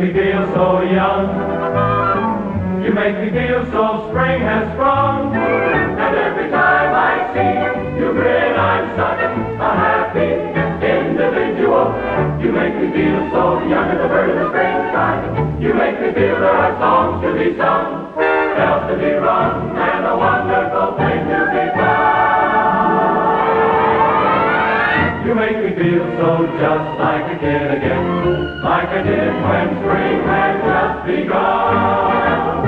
me feel so young. You make me feel so spring has sprung. And every time I see you grin, I'm such a happy individual. You make me feel so young as a bird in the springtime. You make me feel there are songs to be sung, bells to be rung, and a wonderful thing to be done. You make me feel so just like a kid again, like I did when spring had just begun.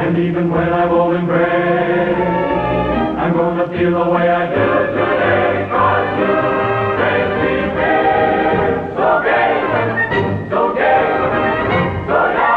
And even when I'm old and gray, I'm gonna feel the way I do today, 'cause you make me feel so gay, so gay, so young.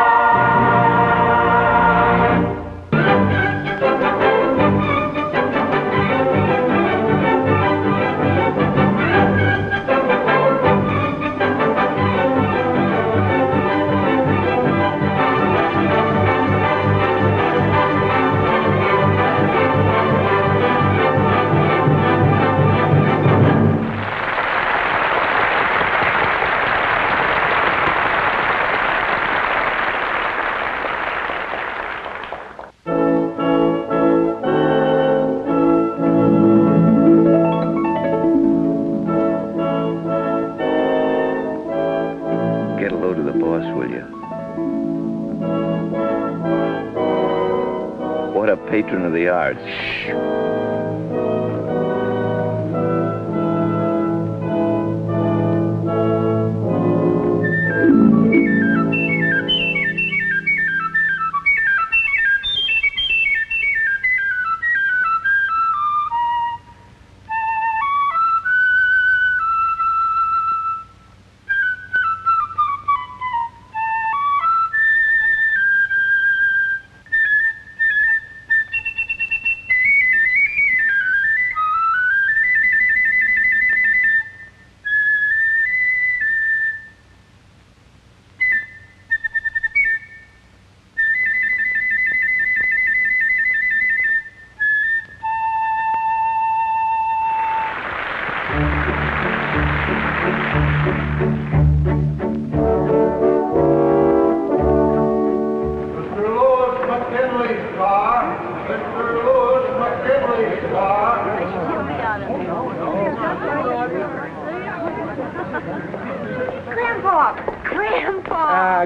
Patron of the arts. Shh.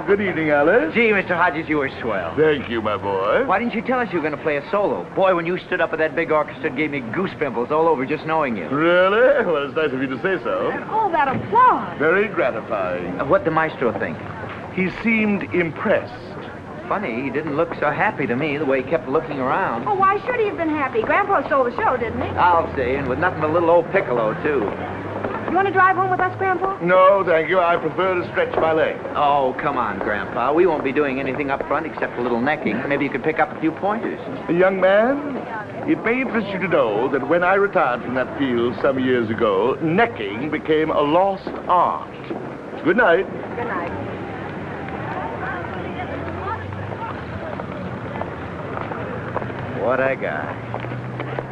Good evening, Alice. Gee, Mr. Hodges, you were swell. Thank you, my boy. Why didn't you tell us you were going to play a solo? Boy, when you stood up with that big orchestra, it gave me goose pimples all over just knowing you. Really? Well, it's nice of you to say so. And all that applause. Very gratifying. What'd the maestro think? He seemed impressed. Funny, he didn't look so happy to me, the way he kept looking around. Oh, why should he have been happy? Grandpa stole the show, didn't he? I'll say, and with nothing but a little old piccolo, too. You want to drive home with us, Grandpa? No, thank you. I prefer to stretch my legs. Oh, come on, Grandpa. We won't be doing anything up front except a little necking. Maybe you could pick up a few pointers. Young man, it may interest you to know that when I retired from that field some years ago, necking became a lost art. Good night. Good night. What a guy.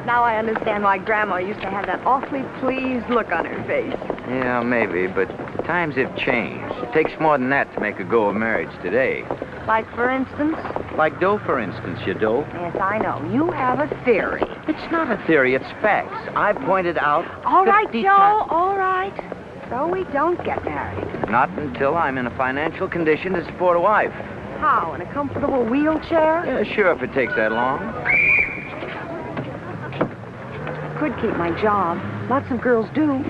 Now I understand why Grandma used to have that awfully pleased look on her face. Yeah, maybe, but times have changed. It takes more than that to make a go of marriage today. Like, for instance? Like dough, for instance, you dough. Yes, I know. You have a theory. It's not a theory, it's facts. I've pointed out All right, 50 Joe, all right. So we don't get married. Not until I'm in a financial condition to support a wife. How, in a comfortable wheelchair? Yeah, sure, if it takes that long. Could keep my job. Lots of girls do.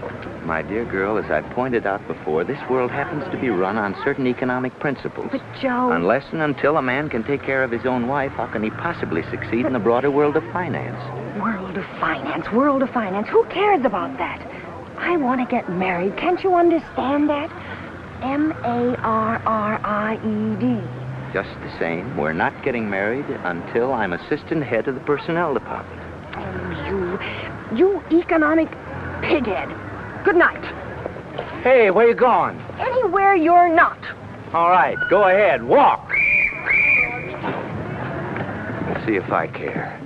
My dear girl, as I've pointed out before, this world happens to be run on certain economic principles. But, Joe... Unless and until a man can take care of his own wife, how can he possibly succeed in the broader world of finance? World of finance, world of finance. Who cares about that? I want to get married. Can't you understand that? M-A-R-R-I-E-D. Just the same, we're not getting married until I'm assistant head of the personnel department. Oh, you economic pighead. Good night. Hey, where you going? Anywhere you're not. All right, go ahead, walk. Let's see if I care.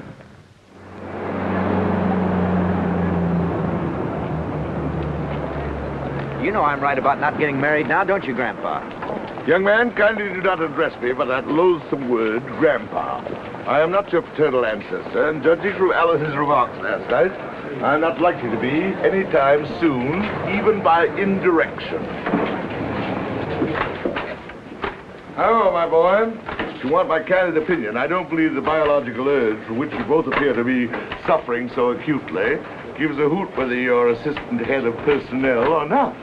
You know I'm right about not getting married now, don't you, Grandpa? Young man, kindly do not address me by that loathsome word, Grandpa. I am not your paternal ancestor, and judging from Alice's remarks last night, I'm not likely to be any time soon, even by indirection. Hello, my boy. If you want my candid opinion, I don't believe the biological urge for which you both appear to be suffering so acutely gives a hoot whether you're assistant head of personnel or not.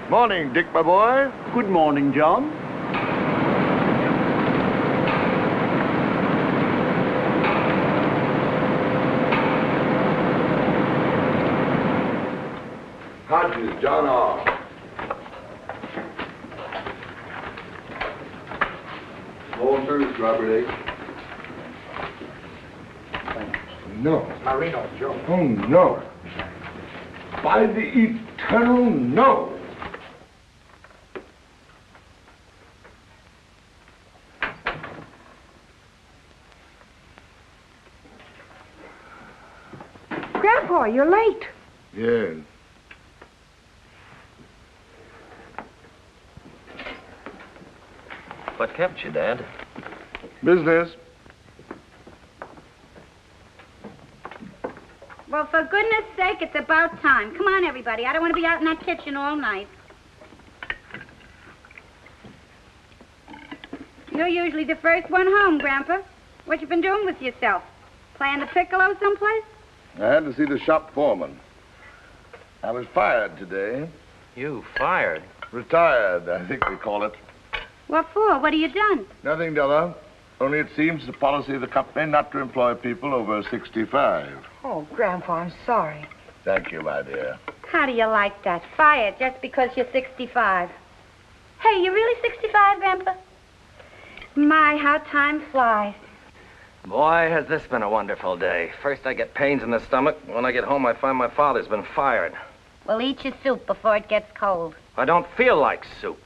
Morning, Dick, my boy. Good morning, John. Hodges, John R. Walters, Robert H. No. Marino, Joe. Oh, no. By the eternal no. Grandpa, you're late. Yes. What kept you, Dad? Business. Well, for goodness sake, it's about time. Come on, everybody. I don't want to be out in that kitchen all night. You're usually the first one home, Grandpa. What you been doing with yourself? Playing the piccolo someplace? I had to see the shop foreman. I was fired today. You fired? Retired, I think they call it. What for? What have you done? Nothing, Della. Only it seems the policy of the company not to employ people over 65. Oh, Grandpa, I'm sorry. Thank you, my dear. How do you like that? Fired just because you're 65. Hey, you really 65, Grandpa? My, how time flies. Boy, has this been a wonderful day. First I get pains in the stomach. When I get home, I find my father's been fired. Well, eat your soup before it gets cold. I don't feel like soup.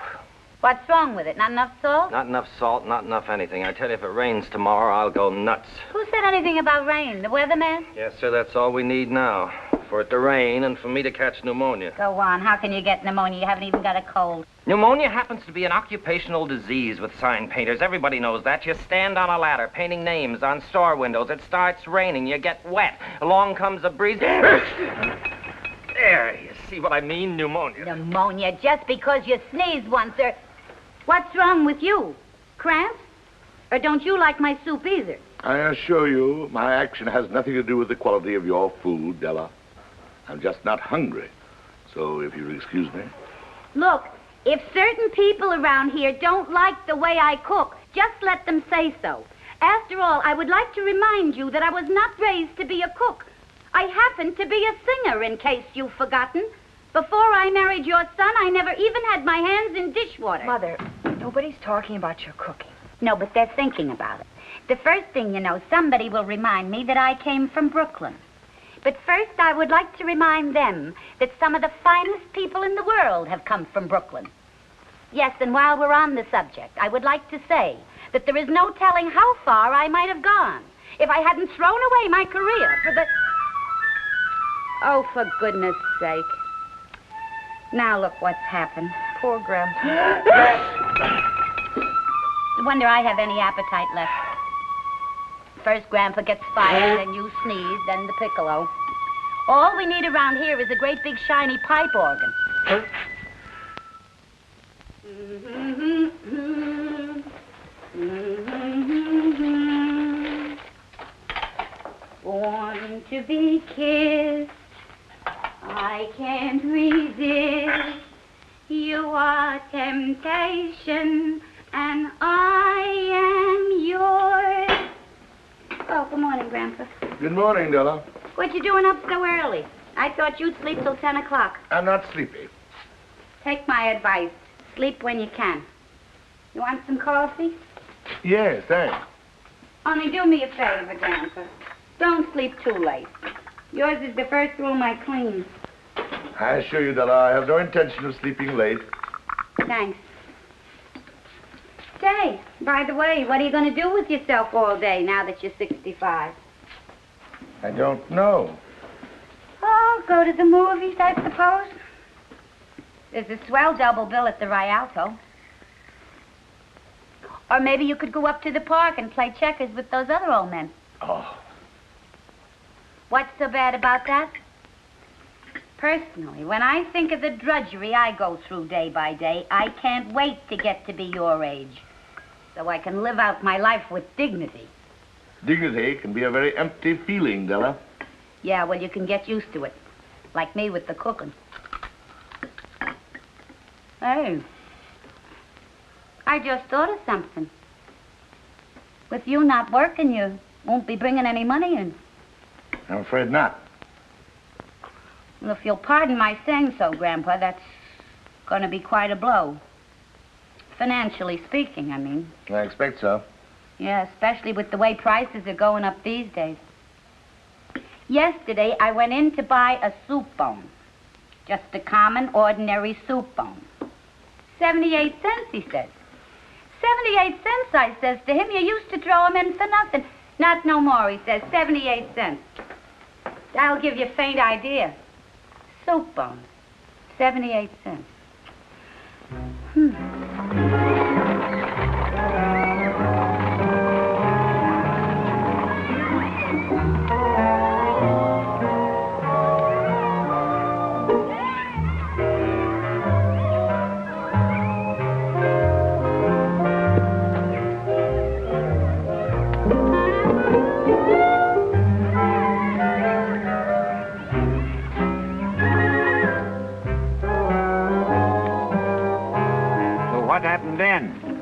What's wrong with it? Not enough salt? Not enough salt, not enough anything. I tell you, if it rains tomorrow, I'll go nuts. Who said anything about rain? The weatherman? Yes, sir, that's all we need now. For it to rain and for me to catch pneumonia. Go on. How can you get pneumonia? You haven't even got a cold. Pneumonia happens to be an occupational disease with sign painters. Everybody knows that. You stand on a ladder painting names on store windows. It starts raining. You get wet. Along comes a breeze. There, you see what I mean? Pneumonia. Pneumonia just because you sneezed once, or... What's wrong with you? Cramps? Or don't you like my soup either? I assure you, my action has nothing to do with the quality of your food, Della. I'm just not hungry. So if you'll excuse me. Look, if certain people around here don't like the way I cook, just let them say so. After all, I would like to remind you that I was not raised to be a cook. I happen to be a singer, in case you've forgotten. Before I married your son, I never even had my hands in dishwater. Mother, nobody's talking about your cooking. No, but they're thinking about it. The first thing you know, somebody will remind me that I came from Brooklyn. But first, I would like to remind them that some of the finest people in the world have come from Brooklyn. Yes, and while we're on the subject, I would like to say that there is no telling how far I might have gone if I hadn't thrown away my career for the... Oh, for goodness sake. Now look what's happened. Poor Grandpa. No wonder I have any appetite left. First Grandpa gets fired, then you sneeze, then the piccolo. All we need around here is a great big shiny pipe organ. Born to be kissed, I can't resist. You are temptation, and I am yours. Oh, good morning, Grandpa. Good morning, Della. What you doing up so early? I thought you'd sleep till 10 o'clock. I'm not sleepy. Take my advice. Sleep when you can. You want some coffee? Yes, thanks. Only do me a favor, Grandpa. Don't sleep too late. Yours is the first room I clean. I assure you, Della, I have no intention of sleeping late. Thanks. Say, by the way, what are you going to do with yourself all day now that you're 65? I don't know. Oh, go to the movies, I suppose. There's a swell double bill at the Rialto. Or maybe you could go up to the park and play checkers with those other old men. Oh. What's so bad about that? Personally, when I think of the drudgery I go through day by day, I can't wait to get to be your age, so I can live out my life with dignity. Dignity can be a very empty feeling, Della. Yeah, well, you can get used to it. Like me with the cooking. Hey, I just thought of something. With you not working, you won't be bringing any money in. I'm afraid not. Well, if you'll pardon my saying so, Grandpa, that's going to be quite a blow. Financially speaking, I mean. I expect so. Yeah, especially with the way prices are going up these days. Yesterday, I went in to buy a soup bone. Just a common, ordinary soup bone. 78 cents, he says. 78 cents, I says to him. You used to throw them in for nothing. Not no more, he says. 78 cents. That'll give you a faint idea. Soup bone. 78 cents.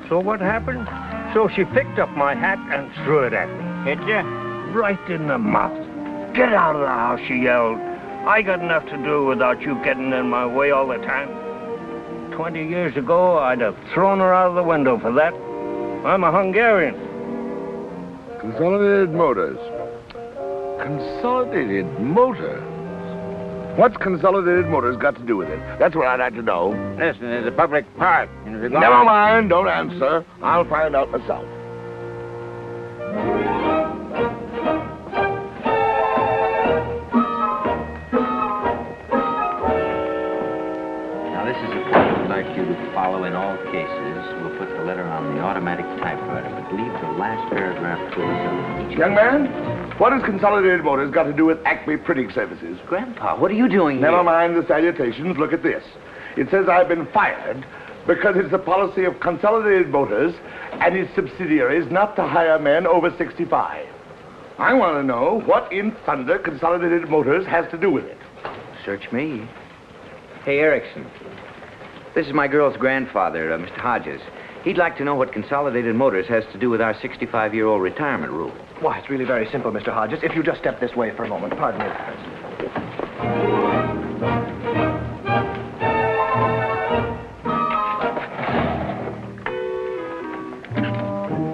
So what happened? So she picked up my hat and threw it at me. Hit you? Right in the mouth. Get out of the house, she yelled. I got enough to do without you getting in my way all the time. 20 years ago, I'd have thrown her out of the window for that. I'm a Hungarian. Consolidated Motors. Consolidated Motors? What's Consolidated Motors got to do with it? That's what I'd like to know. Listen, there's a public park. Never mind, don't answer. I'll find out myself. Now, this is a point we'd like you to follow in all cases. We'll put the letter on the automatic typewriter, but leave the last paragraph to us. Young man, what has Consolidated Motors got to do with Acme Printing Services? Grandpa, what are you doing Never here? mind the salutations. Look at this. It says I've been fired because it's the policy of Consolidated Motors and its subsidiaries not to hire men over 65. I want to know what in thunder Consolidated Motors has to do with it. Search me. Hey, Erickson. This is my girl's grandfather, Mr. Hodges. He'd like to know what Consolidated Motors has to do with our 65-year-old retirement rule. Why, it's really very simple, Mr. Hodges. If you just step this way for a moment. Pardon me.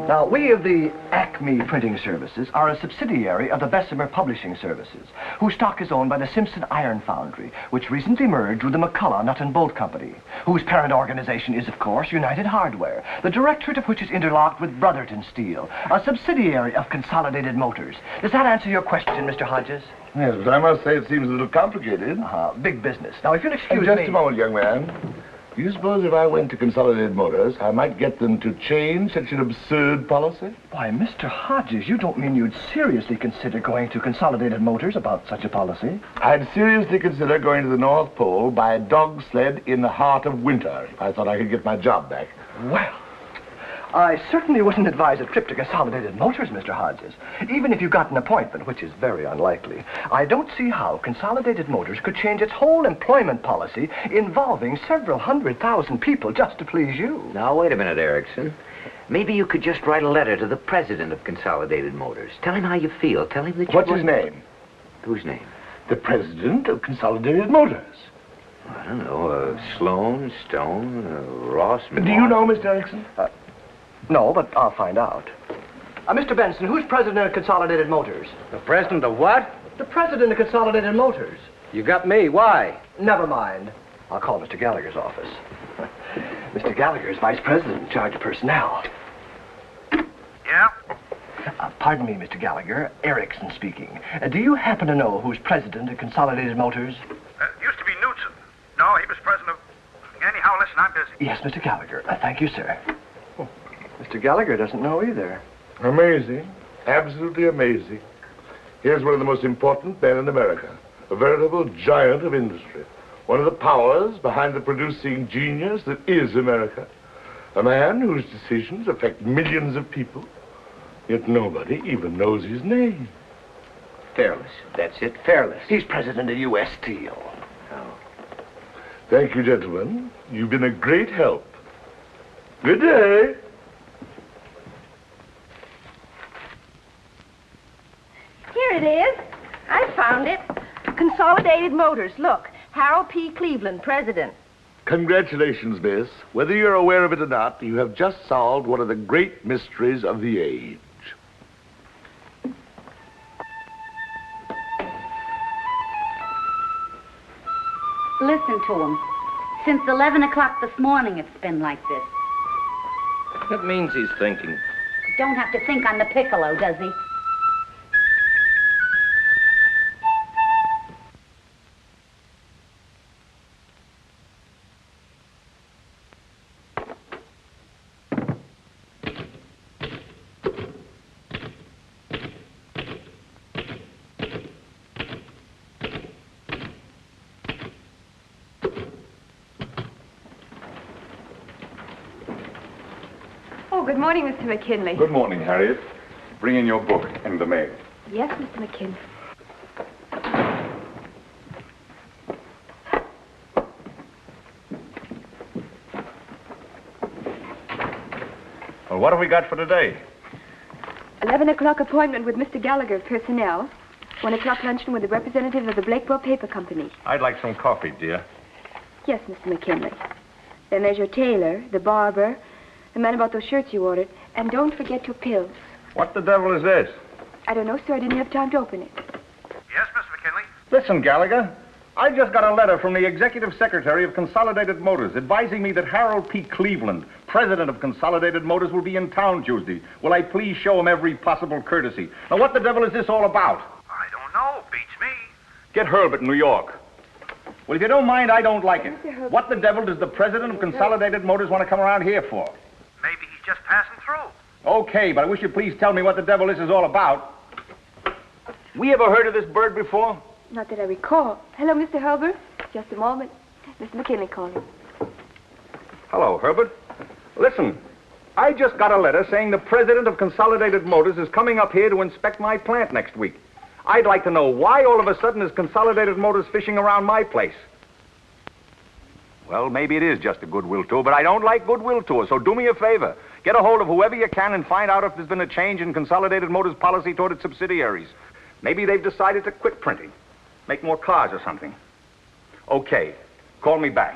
Now, we of the Acme Printing Services are a subsidiary of the Bessemer Publishing Services, whose stock is owned by the Simpson Iron Foundry, which recently merged with the McCullough Nut and Bolt Company, whose parent organization is, of course, United Hardware, the directorate of which is interlocked with Brotherton Steel, a subsidiary of Consolidated Motors. Does that answer your question, Mr. Hodges? Yes, but I must say it seems a little complicated. Big business. Now, if you'll excuse me... Just a moment, young man. Do you suppose if I went to Consolidated Motors, I might get them to change such an absurd policy? Why, Mr. Hodges, you don't mean you'd seriously consider going to Consolidated Motors about such a policy? I'd seriously consider going to the North Pole by a dog sled in the heart of winter if I thought I could get my job back. Well, I certainly wouldn't advise a trip to Consolidated Motors, Mr. Hodges. Even if you got an appointment, which is very unlikely, I don't see how Consolidated Motors could change its whole employment policy involving several 100,000 people just to please you. Now, wait a minute, Erickson. Maybe you could just write a letter to the president of Consolidated Motors. Tell him how you feel. Tell him that you... What's his name? Whose name? The president of Consolidated Motors. I don't know, Sloan, Stone, Ross... Do you know, Mr. Erickson? No, but I'll find out. Mr. Benson, who's president of Consolidated Motors? The president of what? The president of Consolidated Motors. You got me. Why? Never mind. I'll call Mr. Gallagher's office. Mr. Gallagher's vice president in charge of personnel. Yeah? Pardon me, Mr. Gallagher. Erickson speaking. Do you happen to know who's president of Consolidated Motors? Used to be Knudsen. No, he was president of... Anyhow, listen, I'm busy. Yes, Mr. Gallagher. Thank you, sir. Oh, Mr. Gallagher doesn't know either. Amazing. Absolutely amazing. Here's one of the most important men in America. A veritable giant of industry. One of the powers behind the producing genius that is America. A man whose decisions affect millions of people. Yet nobody even knows his name. Fairless. That's it, Fairless. He's president of U.S. Steel. Oh. Thank you, gentlemen. You've been a great help. Good day. Here it is. I found it. Consolidated Motors. Look, Harold P. Cleveland, president. Congratulations, miss. Whether you're aware of it or not, you have just solved one of the great mysteries of the age. Listen to him. Since 11 o'clock this morning, it's been like this. That means he's thinking. Don't have to think on the piccolo, does he? Good morning, Mr. McKinley. Good morning, Harriet. Bring in your book and the mail. Yes, Mr. McKinley. Well, what have we got for today? 11 o'clock appointment with Mr. Gallagher, personnel. 1 o'clock luncheon with the representative of the Blakewell Paper Company. I'd like some coffee, dear. Yes, Mr. McKinley. Then there's your tailor, the barber, the man about those shirts you ordered, and don't forget your pills. What the devil is this? I don't know, sir. I didn't have time to open it. Yes, Mr. McKinley? Listen, Gallagher. I just got a letter from the executive secretary of Consolidated Motors advising me that Harold P. Cleveland, president of Consolidated Motors, will be in town Tuesday. Will I please show him every possible courtesy? Now, what the devil is this all about? I don't know. Beats me. Get Herbert in New York. Well, if you don't mind, I don't like it. What the devil does the president of Consolidated Motors want to come around here for? Maybe he's just passing through. Okay, but I wish you'd please tell me what the devil this is all about. We ever heard of this bird before? Not that I recall. Hello, Mr. Herbert. Just a moment. Mr. McKinley calling. Hello, Herbert. Listen, I just got a letter saying the president of Consolidated Motors is coming up here to inspect my plant next week. I'd like to know why all of a sudden is Consolidated Motors fishing around my place. Well, maybe it is just a goodwill tour, but I don't like goodwill tours, so do me a favor. Get a hold of whoever you can and find out if there's been a change in Consolidated Motors' policy toward its subsidiaries. Maybe they've decided to quit printing. Make more cars or something. Okay, call me back.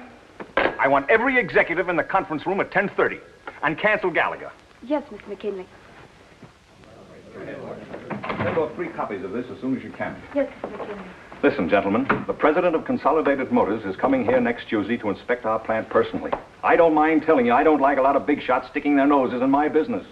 I want every executive in the conference room at 10:30. And cancel Gallagher. Yes, Mr. McKinley. Send off 3 copies of this as soon as you can. Yes, Mr. McKinley. Listen, gentlemen, the president of Consolidated Motors is coming here next Tuesday to inspect our plant personally. I don't mind telling you, I don't like a lot of big shots sticking their noses in my business.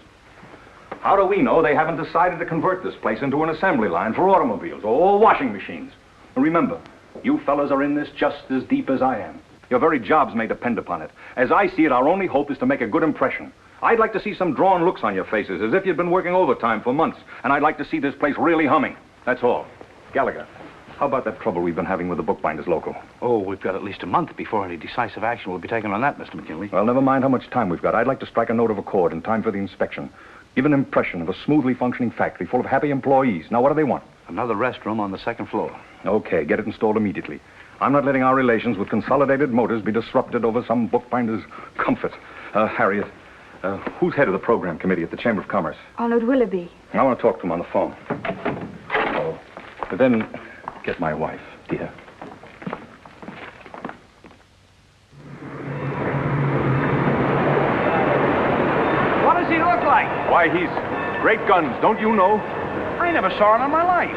How do we know they haven't decided to convert this place into an assembly line for automobiles or washing machines? And remember, you fellas are in this just as deep as I am. Your very jobs may depend upon it. As I see it, our only hope is to make a good impression. I'd like to see some drawn looks on your faces, as if you'd been working overtime for months, and I'd like to see this place really humming. That's all. Gallagher, how about that trouble we've been having with the bookbinders local? Oh, we've got at least a month before any decisive action will be taken on that, Mr. McKinley. Well, never mind how much time we've got. I'd like to strike a note of accord in time for the inspection. Give an impression of a smoothly functioning factory full of happy employees. Now, what do they want? Another restroom on the 2nd floor. Okay, get it installed immediately. I'm not letting our relations with Consolidated Motors be disrupted over some bookbinder's comfort. Harriet, who's head of the program committee at the Chamber of Commerce? Arnold Willoughby. I want to talk to him on the phone. Oh, but then get my wife, dear. What does he look like? Why, he's great guns, don't you know? I never saw him in my life.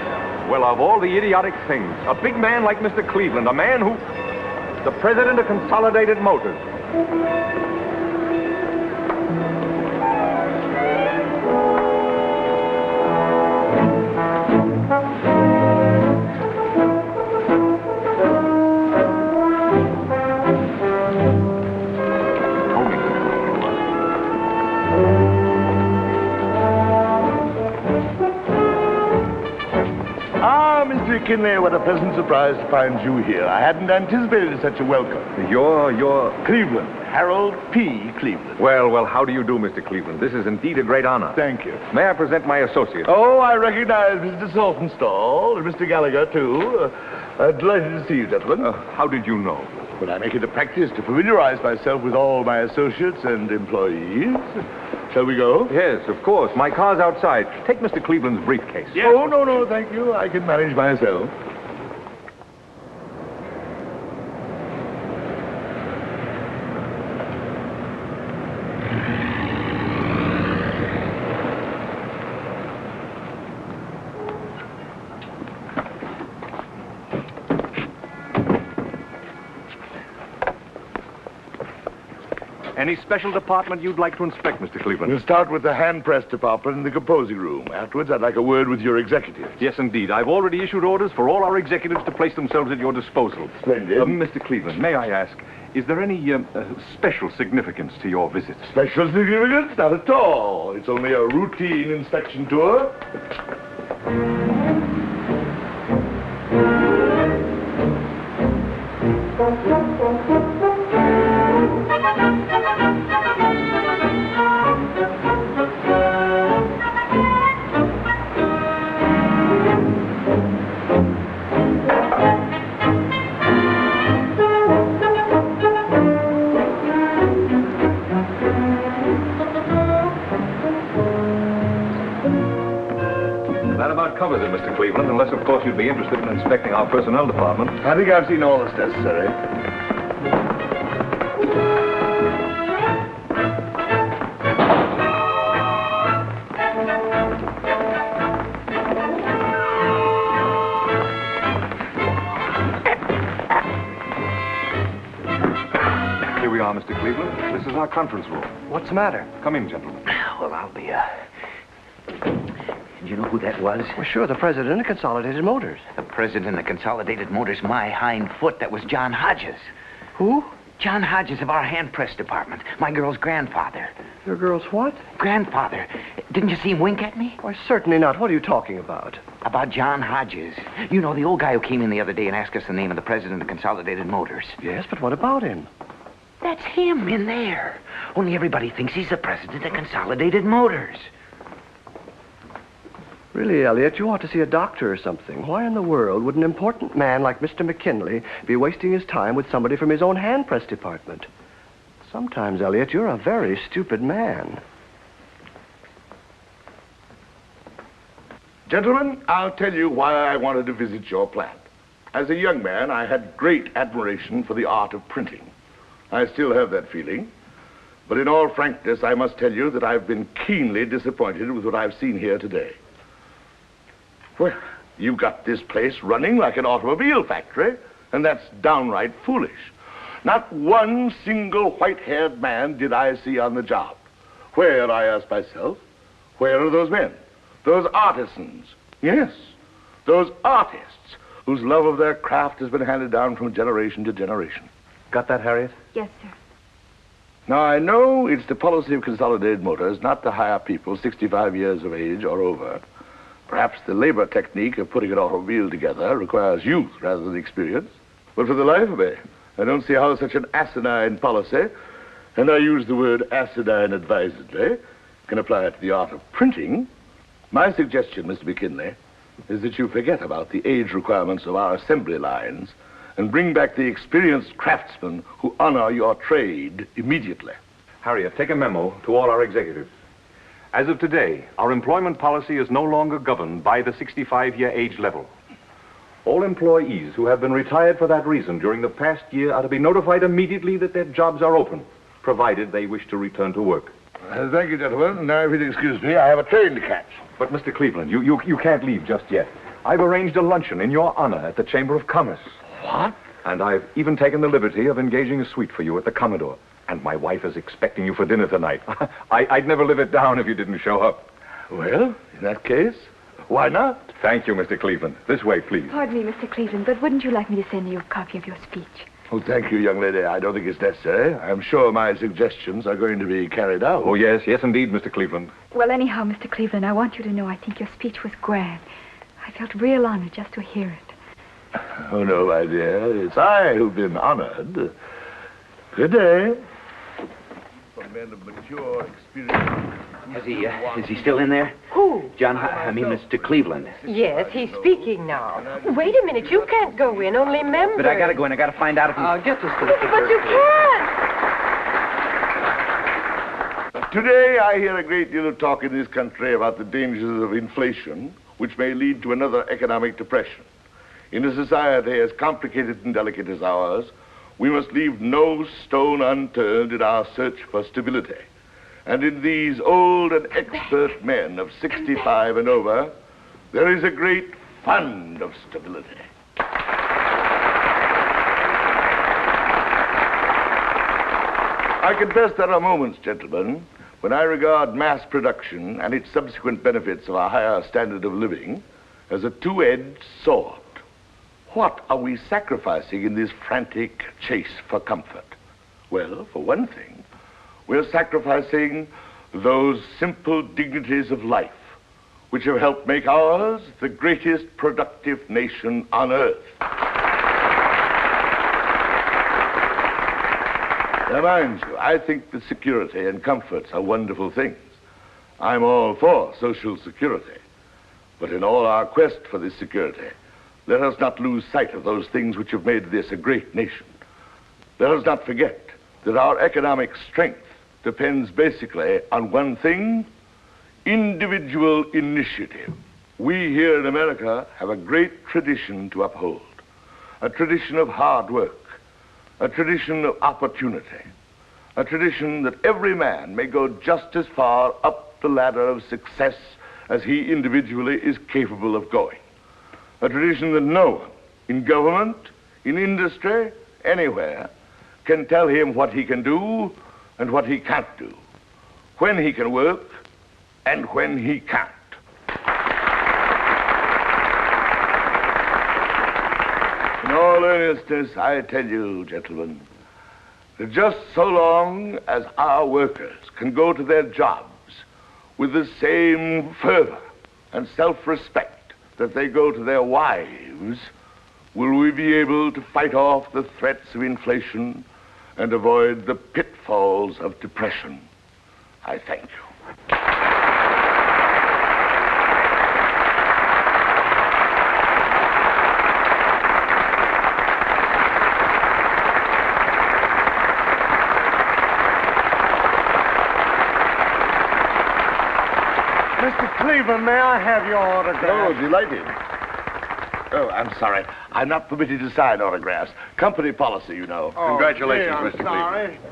Well, of all the idiotic things, a big man like Mr. Cleveland, a man who... the president of Consolidated Motors. McKinley, what a pleasant surprise to find you here. I hadn't anticipated such a welcome. You're... Cleveland. Harold P. Cleveland. Well, how do you do, Mr. Cleveland? This is indeed a great honor. Thank you. May I present my associate? Oh, I recognize Mr. Saltonstall and Mr. Gallagher, too. Delighted to see you, gentlemen. How did you know? Well, I make it a practice to familiarize myself with all my associates and employees. Shall we go? Yes, of course. My car's outside. Take Mr. Cleveland's briefcase. Yes. Oh, no, thank you. I can manage myself. Any special department you'd like to inspect, Mr. Cleveland? We'll start with the hand press department in the composing room. Afterwards, I'd like a word with your executives. Yes, indeed. I've already issued orders for all our executives to place themselves at your disposal. Splendid. Mr. Cleveland, may I ask, is there any special significance to your visit? Special significance? Not at all. It's only a routine inspection tour. That about covers it, Mr. Cleveland, unless, of course, you'd be interested in inspecting our personnel department. I think I've seen all that's necessary. Here we are, Mr. Cleveland. This is our conference room. What's the matter? Come in, gentlemen. Well, I'll be, Do you know who that was? Well, sure, the president of Consolidated Motors. The president of Consolidated Motors, my hind foot. That was John Hodges. Who? John Hodges of our hand press department. My girl's grandfather. Your girl's what? Grandfather. Didn't you see him wink at me? Why, certainly not. What are you talking about? About John Hodges. You know, the old guy who came in the other day and asked us the name of the president of Consolidated Motors. Yes, but what about him? That's him in there. Only everybody thinks he's the president of Consolidated Motors. Really, Elliot, you ought to see a doctor or something. Why in the world would an important man like Mr. McKinley be wasting his time with somebody from his own hand press department? Sometimes, Elliot, you're a very stupid man. Gentlemen, I'll tell you why I wanted to visit your plant. As a young man, I had great admiration for the art of printing. I still have that feeling. But in all frankness, I must tell you that I've been keenly disappointed with what I've seen here today. Well, you've got this place running like an automobile factory, and that's downright foolish. Not one single white-haired man did I see on the job. Where, I ask myself, where are those men? Those artisans? Yes, those artists whose love of their craft has been handed down from generation to generation. Got that, Harriet? Yes, sir. Now, I know it's the policy of Consolidated Motors not to hire people 65 years of age or over. Perhaps the labor technique of putting an automobile together requires youth rather than experience. But for the life of me, I don't see how such an asinine policy, and I use the word asinine advisedly, can apply to the art of printing. My suggestion, Mr. McKinley, is that you forget about the age requirements of our assembly lines and bring back the experienced craftsmen who honor your trade immediately. Harriet, take a memo to all our executives. As of today, our employment policy is no longer governed by the 65-year age level. All employees who have been retired for that reason during the past year are to be notified immediately that their jobs are open, provided they wish to return to work. Thank you, gentlemen. Now, if you'll excuse me, I have a train to catch. But, Mr. Cleveland, you can't leave just yet. I've arranged a luncheon in your honor at the Chamber of Commerce. What? And I've even taken the liberty of engaging a suite for you at the Commodore. And my wife is expecting you for dinner tonight. I'd never live it down if you didn't show up. Well, in that case, why not? Thank you, Mr. Cleveland. This way, please. Pardon me, Mr. Cleveland, but wouldn't you like me to send you a copy of your speech? Oh, thank you, young lady. I don't think it's necessary. I'm sure my suggestions are going to be carried out. Oh, yes, indeed, Mr. Cleveland. Well, anyhow, Mr. Cleveland, I want you to know I think your speech was grand. I felt real honored just to hear it. Oh, no, my dear. It's I who've been honored. Good day. For men of mature experience. Is he still in there? Who? John, I mean Mr. Cleveland. Yes, he's speaking now. Wait a minute, you can't go in, only members. But I gotta go in, I gotta find out if he... Get this to But you can't. Today, I hear a great deal of talk in this country about the dangers of inflation, which may lead to another economic depression. In a society as complicated and delicate as ours, we must leave no stone unturned in our search for stability. And in these old and expert men of 65 and over, there is a great fund of stability. I confess there are moments, gentlemen, when I regard mass production and its subsequent benefits of a higher standard of living as a two-edged sword. What are we sacrificing in this frantic chase for comfort? Well, for one thing, we're sacrificing those simple dignities of life which have helped make ours the greatest productive nation on earth. Now, mind you, I think that security and comforts are wonderful things. I'm all for social security. But in all our quest for this security, let us not lose sight of those things which have made this a great nation. Let us not forget that our economic strength depends basically on one thing: individual initiative. We here in America have a great tradition to uphold, a tradition of hard work, a tradition of opportunity, a tradition that every man may go just as far up the ladder of success as he individually is capable of going. A tradition that no one, in government, in industry, anywhere, can tell him what he can do and what he can't do, when he can work and when he can't. In all earnestness, I tell you, gentlemen, that just so long as our workers can go to their jobs with the same fervor and self-respect that they go to their wives, will we be able to fight off the threats of inflation and avoid the pitfalls of depression. I thank you. Mr. Cleveland, may I have your autograph? Oh, delighted. Oh, I'm sorry. I'm not permitted to sign autographs. Company policy, you know. Oh, Congratulations, gee, I'm Mr. sorry. Cleveland.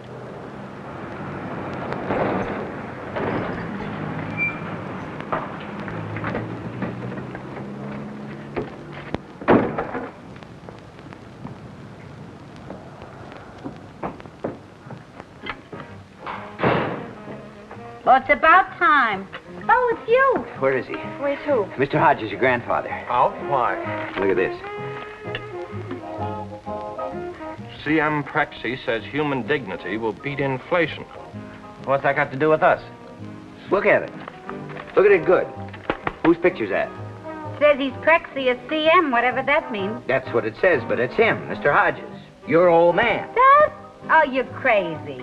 Well, it's about time. Oh, it's you. Where is he? Where's who? Mr. Hodges, your grandfather. Oh, why? Look at this. C.M. Prexy says human dignity will beat inflation. What's that got to do with us? Look at it. Look at it good. Whose picture's that? Says he's Prexy as CM, whatever that means. That's what it says, but it's him, Mr. Hodges. Your old man. That? Oh, you're crazy.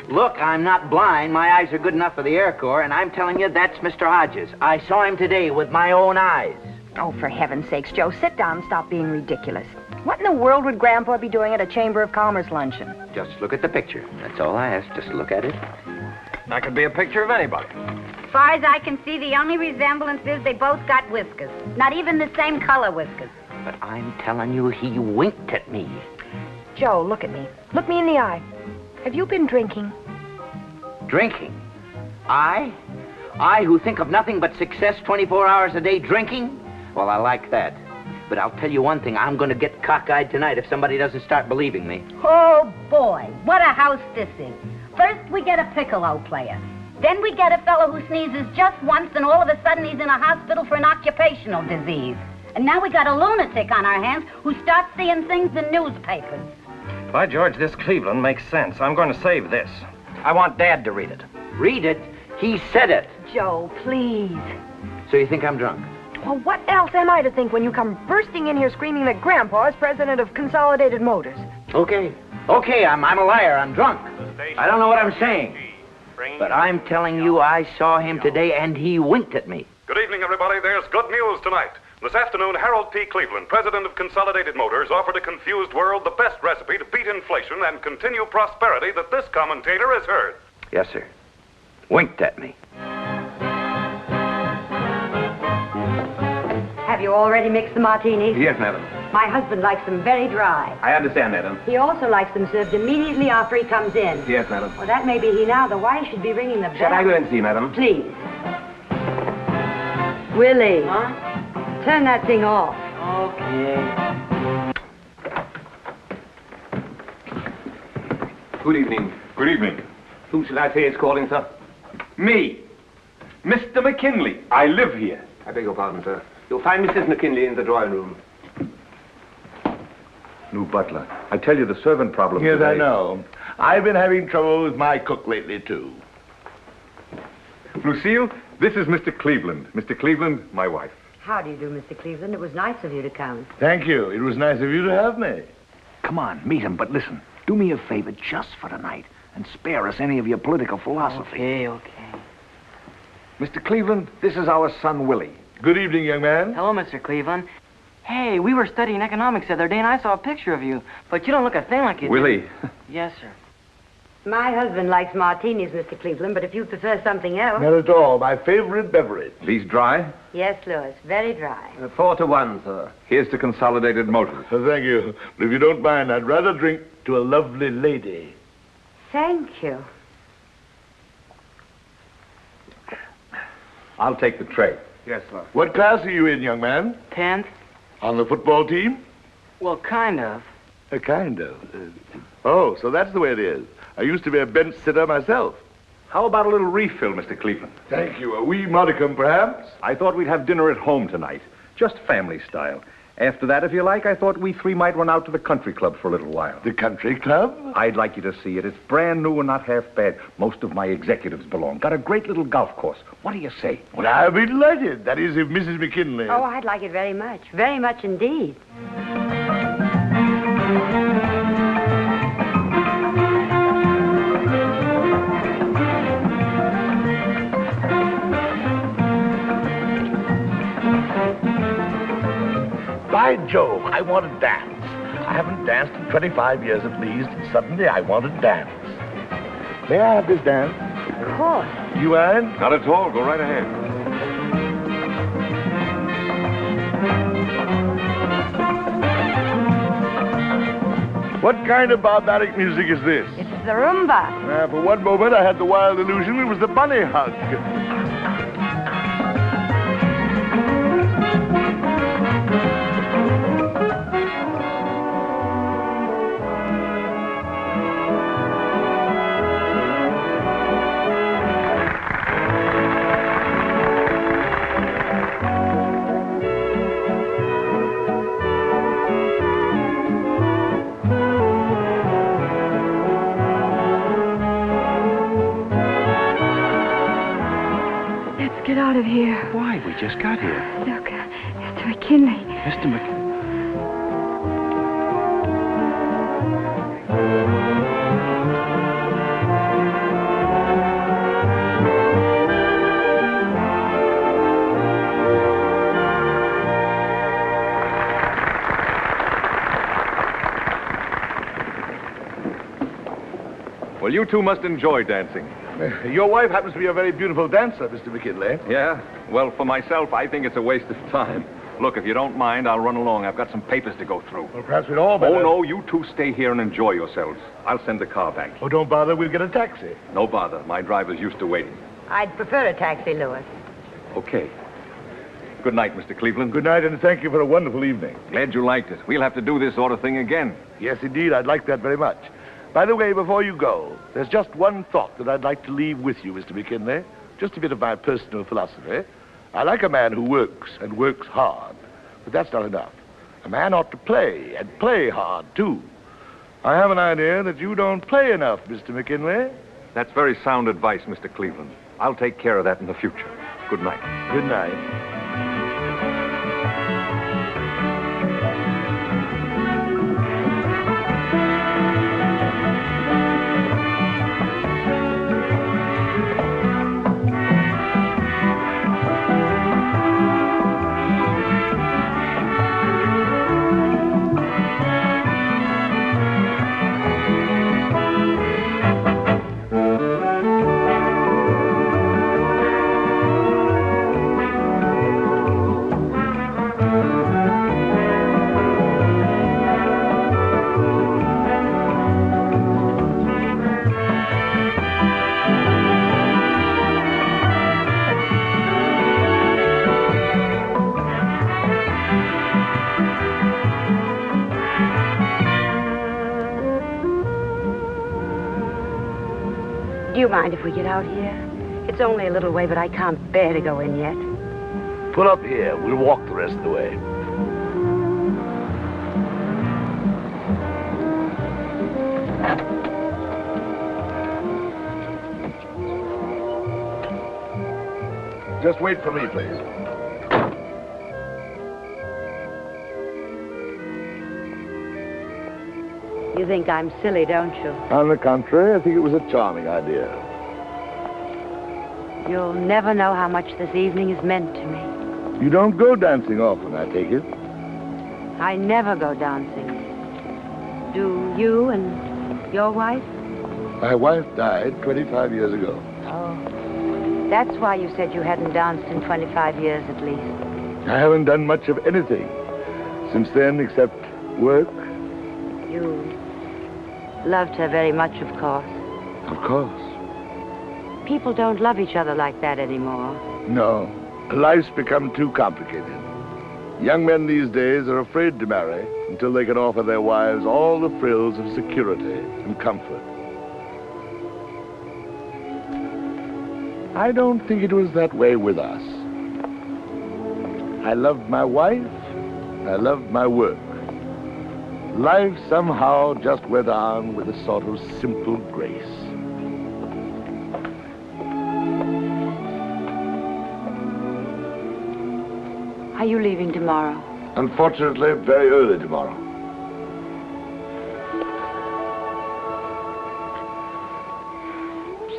Look, I'm not blind. My eyes are good enough for the Air Corps, and I'm telling you, that's Mr. Hodges. I saw him today with my own eyes. Oh, for heaven's sakes, Joe, sit down and stop being ridiculous. What in the world would Grandpa be doing at a Chamber of Commerce luncheon? Just look at the picture. That's all I ask. Just look at it. That could be a picture of anybody. As far as I can see, the only resemblance is they both got whiskers. Not even the same color whiskers. But I'm telling you, he winked at me. Joe, look at me. Look me in the eye. Have you been drinking? Drinking? I who think of nothing but success 24 hours a day drinking? Well, I like that. But I'll tell you one thing, I'm going to get cockeyed tonight if somebody doesn't start believing me. Oh, boy, what a house this is. First, we get a piccolo player. Then we get a fellow who sneezes just once, and all of a sudden he's in a hospital for an occupational disease. And now we got a lunatic on our hands who starts seeing things in newspapers. By George, this Cleveland makes sense. I'm going to save this. I want Dad to read it. Read it? He said it. Joe, please. So you think I'm drunk? Well, what else am I to think when you come bursting in here screaming that Grandpa is president of Consolidated Motors? Okay, I'm a liar. I'm drunk. I don't know what I'm saying. But I'm telling you, I saw him today, and he winked at me. Good evening, everybody. There's good news tonight. This afternoon, Harold P. Cleveland, president of Consolidated Motors, offered a confused world the best recipe to beat inflation and continue prosperity that this commentator has heard. Yes, sir. Winked at me. Have you already mixed the martinis? Yes, madam. My husband likes them very dry. I understand, madam. He also likes them served immediately after he comes in. Yes, madam. Well, that may be he now. The wife should be ringing the bell. Shall I go and see, madam? Please. Willie. Huh? Turn that thing off. Okay. Good evening. Good evening. Who should I say is calling, sir? Me. Mr. McKinley. I live here. I beg your pardon, sir. You'll find Mrs. McKinley in the drawing room. New butler. I tell you, the servant problem Yes, today. I know. I've been having trouble with my cook lately, too. Lucille, this is Mr. Cleveland. Mr. Cleveland, my wife. How do you do, Mr. Cleveland? It was nice of you to come. Thank you. It was nice of you to have me. Come on, meet him, but listen. Do me a favor just for tonight and spare us any of your political philosophy. Okay. Mr. Cleveland, this is our son, Willie. Good evening, young man. Hello, Mr. Cleveland. Hey, we were studying economics the other day, and I saw a picture of you. But you don't look a thing like you do. Willie. Yes, sir. My husband likes martinis, Mr. Cleveland, but if you prefer something else... Not at all. My favorite beverage. These dry? Yes, Louis. Very dry. 4-1, sir. Here's to Consolidated Motors. Thank you. But if you don't mind, I'd rather drink to a lovely lady. Thank you. I'll take the tray. Yes, sir. What class are you in, young man? 10th? On the football team? Well, kind of. Kind of. Oh, so that's the way it is. I used to be a bench sitter myself. How about a little refill, Mr. Cleveland? Thank you. A wee modicum, perhaps? I thought we'd have dinner at home tonight. Just family style. After that, if you like, I thought we three might run out to the country club for a little while. The country club? I'd like you to see it. It's brand new and not half bad. Most of my executives belong. Got a great little golf course. What do you say? Well, I'll be delighted. That is, if Mrs. McKinley... Oh, I'd like it very much. Very much indeed. By Jove, I want to dance. I haven't danced in 25 years at least, and suddenly I want to dance. May I have this dance? Of course. You mind? Not at all. Go right ahead. What kind of barbaric music is this? It's the rumba. For one moment, I had the wild illusion it was the bunny hug. Get out of here. Why? We just got here. Look, Mr. McKinley. Mr. McKinley. Well, you two must enjoy dancing. Your wife happens to be a very beautiful dancer, Mr. McKinley. Yeah? Well, for myself, I think it's a waste of time. Look, if you don't mind, I'll run along. I've got some papers to go through. Well, perhaps we'd all better... Oh, no, you two stay here and enjoy yourselves. I'll send the car back. Oh, don't bother. We'll get a taxi. No bother. My driver's used to waiting. I'd prefer a taxi, Louis. Okay. Good night, Mr. Cleveland. Good night, and thank you for a wonderful evening. Glad you liked it. We'll have to do this sort of thing again. Yes, indeed. I'd like that very much. By the way, before you go, there's just one thought that I'd like to leave with you, Mr. McKinley. Just a bit of my personal philosophy. I like a man who works, and works hard. But that's not enough. A man ought to play, and play hard, too. I have an idea that you don't play enough, Mr. McKinley. That's very sound advice, Mr. Cleveland. I'll take care of that in the future. Good night. Good night. mind if we get out here? It's only a little way, but I can't bear to go in yet. Pull up here. We'll walk the rest of the way. Just wait for me, please. You think I'm silly, don't you? On the contrary, I think it was a charming idea. You'll never know how much this evening has meant to me. You don't go dancing often, I take it. I never go dancing. Do you and your wife? My wife died 25 years ago. Oh. That's why you said you hadn't danced in 25 years at least. I haven't done much of anything since then except work. You loved her very much, of course. Of course. People don't love each other like that anymore. No. Life's become too complicated. Young men these days are afraid to marry until they can offer their wives all the frills of security and comfort. I don't think it was that way with us. I loved my wife. I loved my work. Life somehow just went on with a sort of simple grace. Are you leaving tomorrow? Unfortunately, very early tomorrow.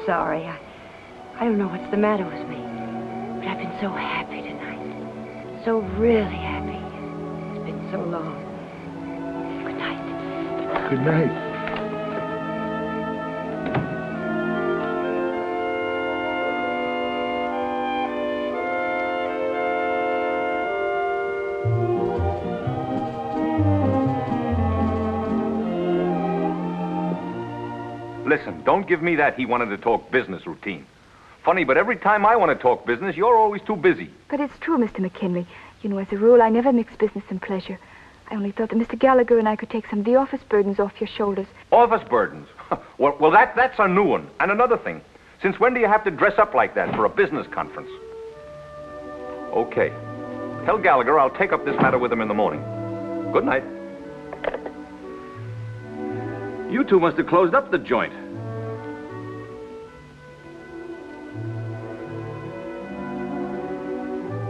Sorry. I don't know what's the matter with me. But I've been so happy tonight. So really happy. It's been so long. Good night. Good night. Listen, don't give me that he wanted to talk business routine. Funny, but every time I want to talk business, you're always too busy. But it's true, Mr. McKinley. You know, as a rule, I never mix business and pleasure. I only thought that Mr. Gallagher and I could take some of the office burdens off your shoulders. Office burdens? well, that's a new one. And another thing, since when do you have to dress up like that for a business conference? Okay. Tell Gallagher I'll take up this matter with him in the morning. Good night. You two must have closed up the joint.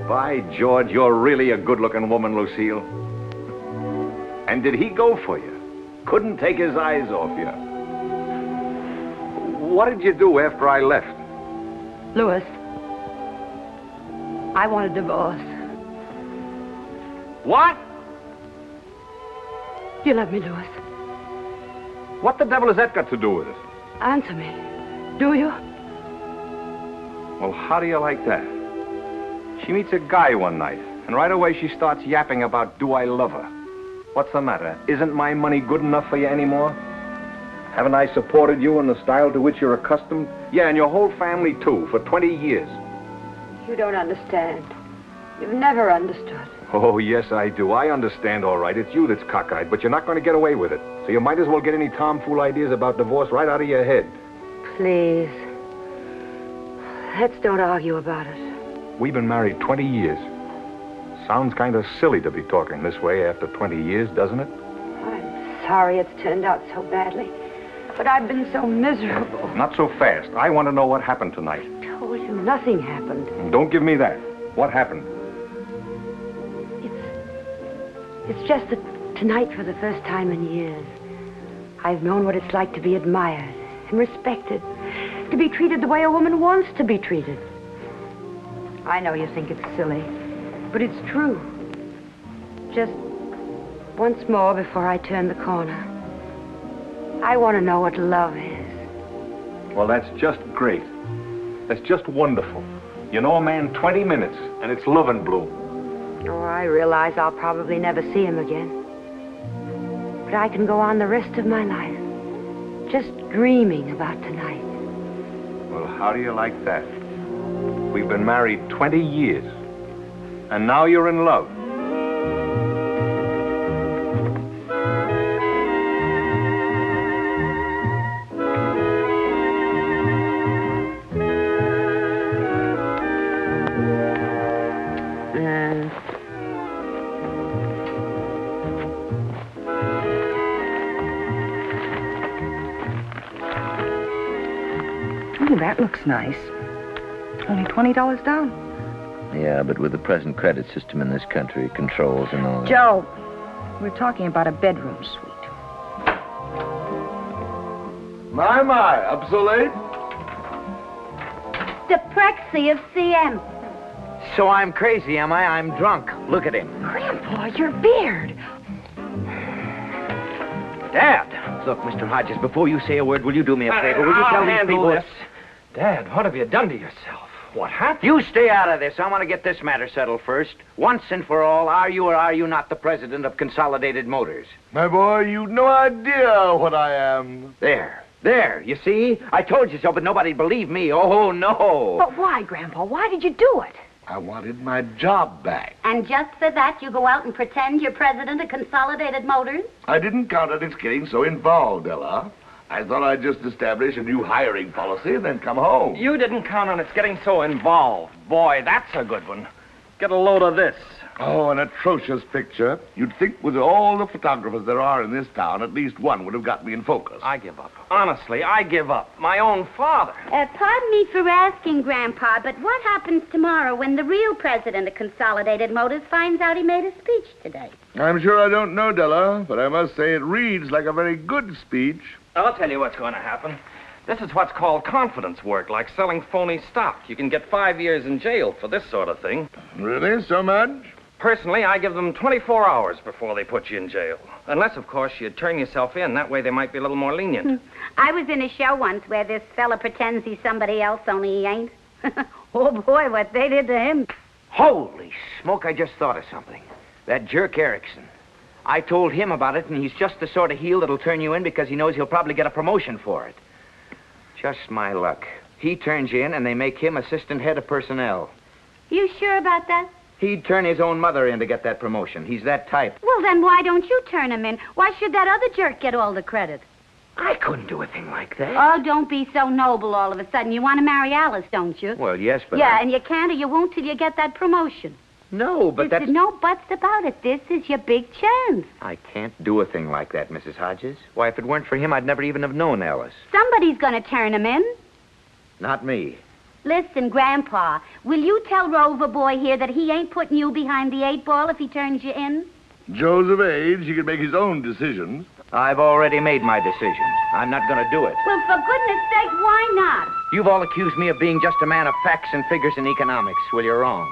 By George, you're really a good-looking woman, Lucille. And did he go for you? Couldn't take his eyes off you. What did you do after I left? Louis, I want a divorce. What? You love me, Louis. What the devil has that got to do with it? Answer me. Do you? Well, how do you like that? She meets a guy one night, and right away she starts yapping about, do I love her? What's the matter? Isn't my money good enough for you anymore? Haven't I supported you in the style to which you're accustomed? Yeah, and your whole family, too, for 20 years. You don't understand. You've never understood. Oh, yes, I do. I understand, all right. It's you that's cockeyed, but you're not going to get away with it. So you might as well get any tomfool ideas about divorce right out of your head. Please. Let's don't argue about it. We've been married 20 years. Sounds kind of silly to be talking this way after 20 years, doesn't it? I'm sorry it's turned out so badly, but I've been so miserable. Not so fast. I want to know what happened tonight. I told you nothing happened. Don't give me that. What happened? It's just that tonight, for the first time in years, I've known what it's like to be admired and respected, to be treated the way a woman wants to be treated. I know you think it's silly, but it's true. Just once more before I turn the corner, I want to know what love is. Well, that's just great. That's just wonderful. You know a man 20 minutes, and it's love and bloom. Oh, I realize I'll probably never see him again. But I can go on the rest of my life, just dreaming about tonight. Well, how do you like that? We've been married 20 years, and now you're in love. man. Ooh, that looks nice. Only $20 down. Yeah, but with the present credit system in this country, controls and all that. Joe, we're talking about a bedroom suite. My, up so late? The Prexy of CM. So I'm crazy, am I? I'm drunk. Look at him. Grandpa, your beard. Dad! Look, Mr. Hodges, before you say a word, will you do me a favor? Will you tell these people this? Dad, what have you done to yourself? What happened? You stay out of this. I want to get this matter settled first. Once and for all, are you or are you not the president of Consolidated Motors? My boy, you've no idea what I am. There, you see? I told you so, but nobody believed me. Oh, no. But why, Grandpa? Why did you do it? I wanted my job back. And just for that, you go out and pretend you're president of Consolidated Motors? I didn't count on its getting so involved, Ella. I thought I'd just establish a new hiring policy and then come home. You didn't count on its getting so involved. Boy, that's a good one. Get a load of this. Oh, an atrocious picture. You'd think with all the photographers there are in this town, at least one would have got me in focus. I give up. Honestly, I give up. My own father. Pardon me for asking, Grandpa, but what happens tomorrow when the real president of Consolidated Motors finds out he made a speech today? I'm sure I don't know, Della, but I must say it reads like a very good speech. I'll tell you what's going to happen. This is what's called confidence work, like selling phony stock. You can get 5 years in jail for this sort of thing. Really? So much? Personally, I give them 24 hours before they put you in jail. Unless, of course, you turn yourself in. That way they might be a little more lenient. I was in a show once where this fella pretends he's somebody else, only he ain't. Oh, boy, what they did to him. Holy smoke, I just thought of something. That jerk Erickson. I told him about it, and he's just the sort of heel that'll turn you in because he knows he'll probably get a promotion for it. Just my luck. He turns you in, and they make him assistant head of personnel. You sure about that? He'd turn his own mother in to get that promotion. He's that type. Well, then why don't you turn him in? Why should that other jerk get all the credit? I couldn't do a thing like that. Oh, don't be so noble all of a sudden. You want to marry Alice, don't you? Well, yes, but... Yeah, and you can't or you won't till you get that promotion. No, but There's no buts about it. This is your big chance. I can't do a thing like that, Mrs. Hodges. Why, if it weren't for him, I'd never even have known Alice. Somebody's going to turn him in. Not me. Listen, Grandpa, will you tell Rover Boy here that he ain't putting you behind the 8 ball if he turns you in? Joe's of age. He can make his own decisions. I've already made my decisions. I'm not going to do it. Well, for goodness sake, why not? You've all accused me of being just a man of facts and figures and economics. Well, you're wrong.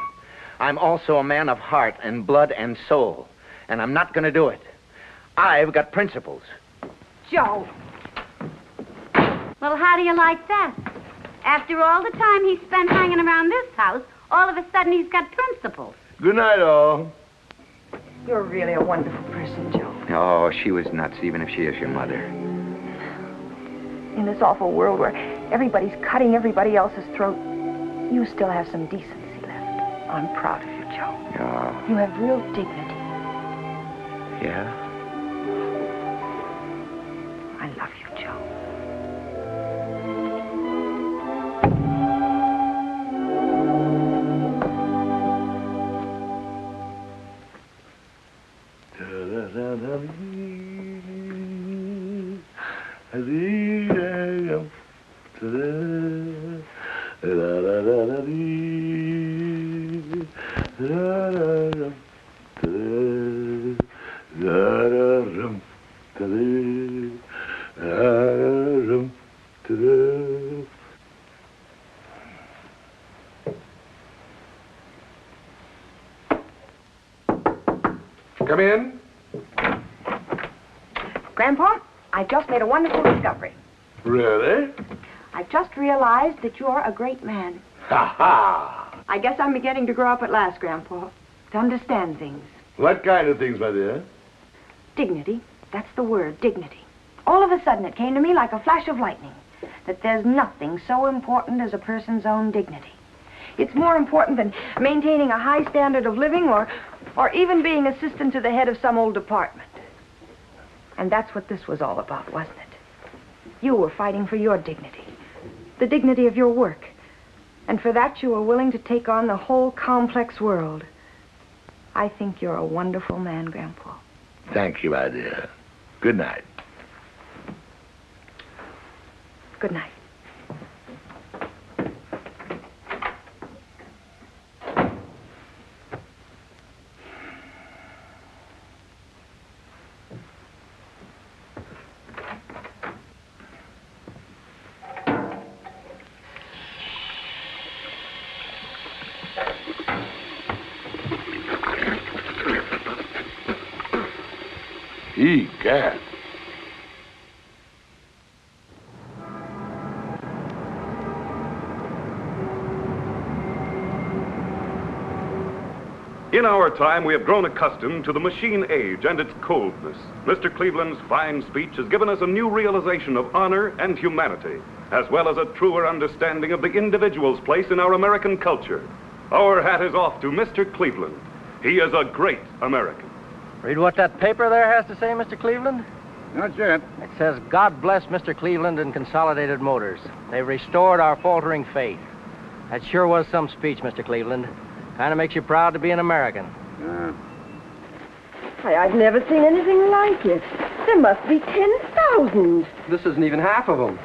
I'm also a man of heart and blood and soul. And I'm not going to do it. I've got principles. Joe. Well, how do you like that? After all the time he spent hanging around this house, all of a sudden he's got principles. Good night, all. You're really a wonderful person, Joe. Oh, she was nuts, even if she is your mother. In this awful world where everybody's cutting everybody else's throat, you still have some decency left. I'm proud of you, Joe. Oh. You have real dignity. Yeah? I love you, Joe. Come in. Grandpa, I just made a wonderful discovery. Really? I just realized that you're a great man. Ha ha! I guess I'm beginning to grow up at last, Grandpa, to understand things. What kind of things, my dear? Dignity. That's the word, dignity. All of a sudden it came to me like a flash of lightning that there's nothing so important as a person's own dignity. It's more important than maintaining a high standard of living or even being assistant to the head of some old department. And that's what this was all about, wasn't it? You were fighting for your dignity, the dignity of your work. And for that you were willing to take on the whole complex world. I think you're a wonderful man, Grandpa. Thank you, my dear. Good night. Good night. Egad. In our time, we have grown accustomed to the machine age and its coldness. Mr. Cleveland's fine speech has given us a new realization of honor and humanity, as well as a truer understanding of the individual's place in our American culture. Our hat is off to Mr. Cleveland. He is a great American. Read what that paper there has to say, Mr. Cleveland? Not yet. It says, God bless Mr. Cleveland and Consolidated Motors. They've restored our faltering faith. That sure was some speech, Mr. Cleveland. Kind of makes you proud to be an American. I've never seen anything like it. There must be 10,000. This isn't even half of them.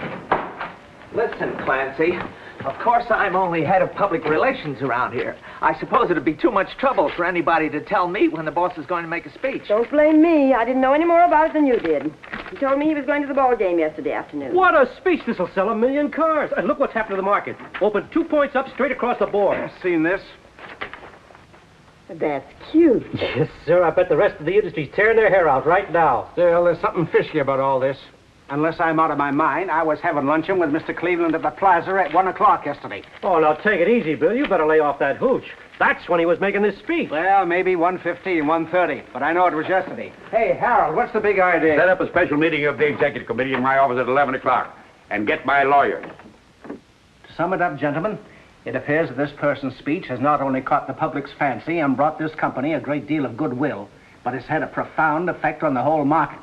Listen, Clancy. Of course, I'm only head of public relations around here. I suppose it'd be too much trouble for anybody to tell me when the boss is going to make a speech. Don't blame me. I didn't know any more about it than you did. He told me he was going to the ball game yesterday afternoon. What a speech. This will sell 1 million cars. And look what's happened to the market. Opened 2 points up straight across the board. I've seen this. That's cute. Yes, sir. I bet the rest of the industry's tearing their hair out right now. Still, there's something fishy about all this. Unless I'm out of my mind, I was having luncheon with Mr. Cleveland at the plaza at 1 o'clock yesterday. Oh, now take it easy, Bill. You better lay off that hooch. That's when he was making this speech. Well, maybe 1:15, 1:30, but I know it was yesterday. Hey, Harold, what's the big idea? Set up a special meeting of the executive committee in my office at 11 o'clock and get my lawyer. To sum it up, gentlemen, it appears that this person's speech has not only caught the public's fancy and brought this company a great deal of goodwill, but it's had a profound effect on the whole market.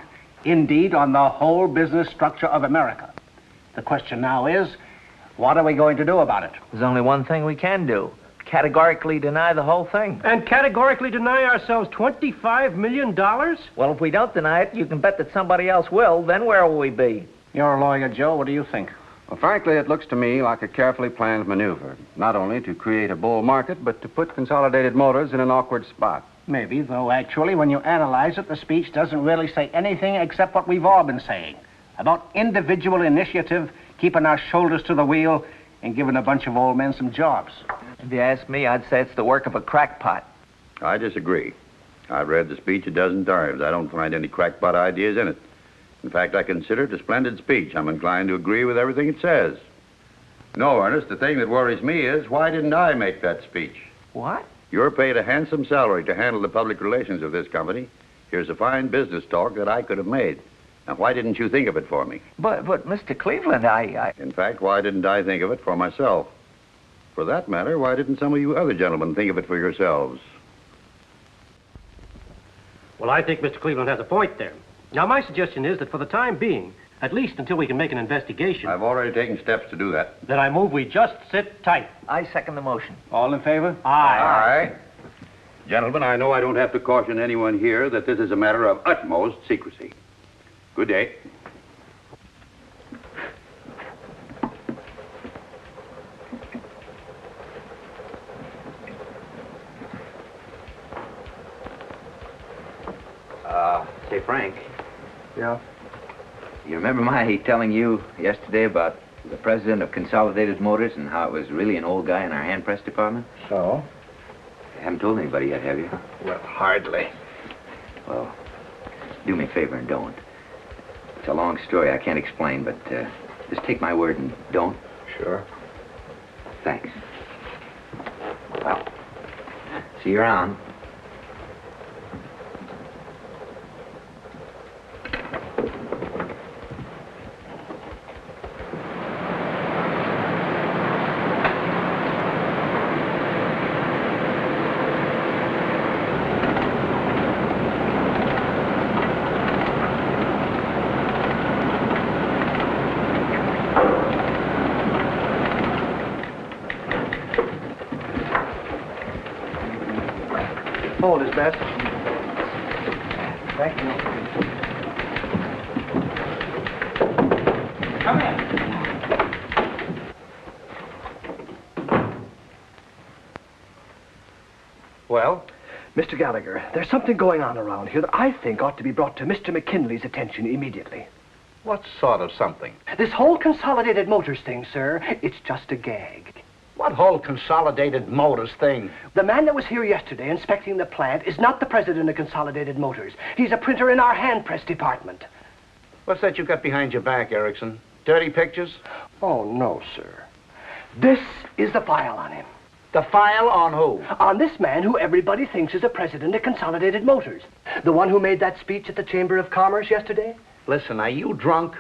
Indeed, on the whole business structure of America. The question now is, what are we going to do about it? There's only one thing we can do. Categorically deny the whole thing. And categorically deny ourselves $25 million? Well, if we don't deny it, you can bet that somebody else will. Then where will we be? You're a lawyer, Joe. What do you think? Well, frankly, it looks to me like a carefully planned maneuver, not only to create a bull market, but to put Consolidated Motors in an awkward spot. Maybe, though actually, when you analyze it, the speech doesn't really say anything except what we've all been saying. About individual initiative, keeping our shoulders to the wheel, and giving a bunch of old men some jobs. If you ask me, I'd say it's the work of a crackpot. I disagree. I've read the speech a dozen times. I don't find any crackpot ideas in it. In fact, I consider it a splendid speech. I'm inclined to agree with everything it says. No, Ernest, the thing that worries me is, why didn't I make that speech? What? You're paid a handsome salary to handle the public relations of this company. Here's a fine business talk that I could have made. Now, why didn't you think of it for me? But Mr. Cleveland, In fact, why didn't I think of it for myself? For that matter, why didn't some of you other gentlemen think of it for yourselves? Well, I think Mr. Cleveland has a point there. Now, my suggestion is that for the time being, at least until we can make an investigation... I've already taken steps to do that. Then I move we just sit tight. I second the motion. All in favor? Aye. Aye. Gentlemen, I know I don't have to caution anyone here that this is a matter of utmost secrecy. Good day. Say, Frank. Yeah? You remember my telling you yesterday about the president of Consolidated Motors and how it was really an old guy in our hand press department? So? You haven't told anybody yet, have you? Well, hardly. Well, do me a favor and don't. It's a long story I can't explain, but just take my word and don't. Sure. Thanks. Well, see you around. Hold is best. Thank you. Come in. Well? Mr. Gallagher, there's something going on around here that I think ought to be brought to Mr. McKinley's attention immediately. What sort of something? This whole Consolidated Motors thing, sir, it's just a gag. What whole Consolidated Motors thing? The man that was here yesterday inspecting the plant is not the president of Consolidated Motors. He's a printer in our hand press department. What's that you got behind your back, Erickson? Dirty pictures? Oh, no, sir. This is the file on him. The file on who? On this man who everybody thinks is the president of Consolidated Motors. The one who made that speech at the Chamber of Commerce yesterday? Listen, are you drunk?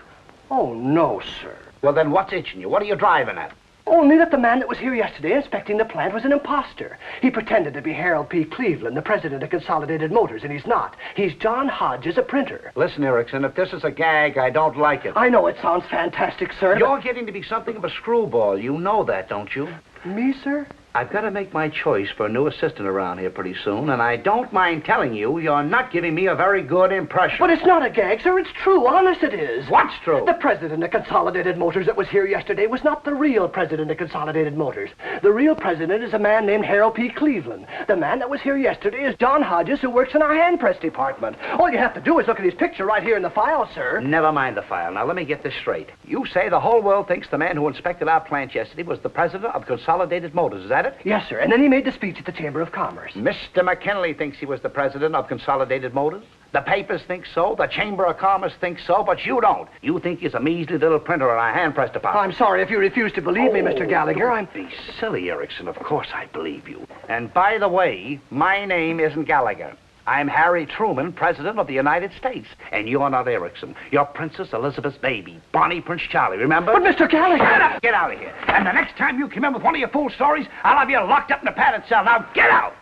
Oh, no, sir. Well, then what's itching you? What are you driving at? Only that the man that was here yesterday inspecting the plant was an imposter. He pretended to be Harold P. Cleveland, the president of Consolidated Motors, and he's not. He's John Hodges, a printer. Listen, Erickson, if this is a gag, I don't like it. I know it sounds fantastic, sir. You're getting to be something of a screwball. You know that, don't you? Me, sir? I've got to make my choice for a new assistant around here pretty soon, and I don't mind telling you, you're not giving me a very good impression. But it's not a gag, sir. It's true. Honest it is. What's true? The president of Consolidated Motors that was here yesterday was not the real president of Consolidated Motors. The real president is a man named Harold P. Cleveland. The man that was here yesterday is John Hodges, who works in our hand press department. All you have to do is look at his picture right here in the file, sir. Never mind the file. Now, let me get this straight. You say the whole world thinks the man who inspected our plant yesterday was the president of Consolidated Motors. Is that it? Yes, sir. And then he made the speech at the Chamber of Commerce. Mr. McKinley thinks he was the president of Consolidated Motors. The papers think so. The Chamber of Commerce thinks so, but you don't. You think he's a measly little printer in our hand press department. I'm sorry if you refuse to believe me, Mr. Gallagher. Don't be silly, Erickson. Of course I believe you. And by the way, my name isn't Gallagher. I'm Harry Truman, President of the United States. And you're not Erickson. You're Princess Elizabeth's baby, Bonnie Prince Charlie, remember? But, Mr. Gallagher! Get out of here. And the next time you come in with one of your fool stories, I'll have you locked up in a padded cell. Now, get out!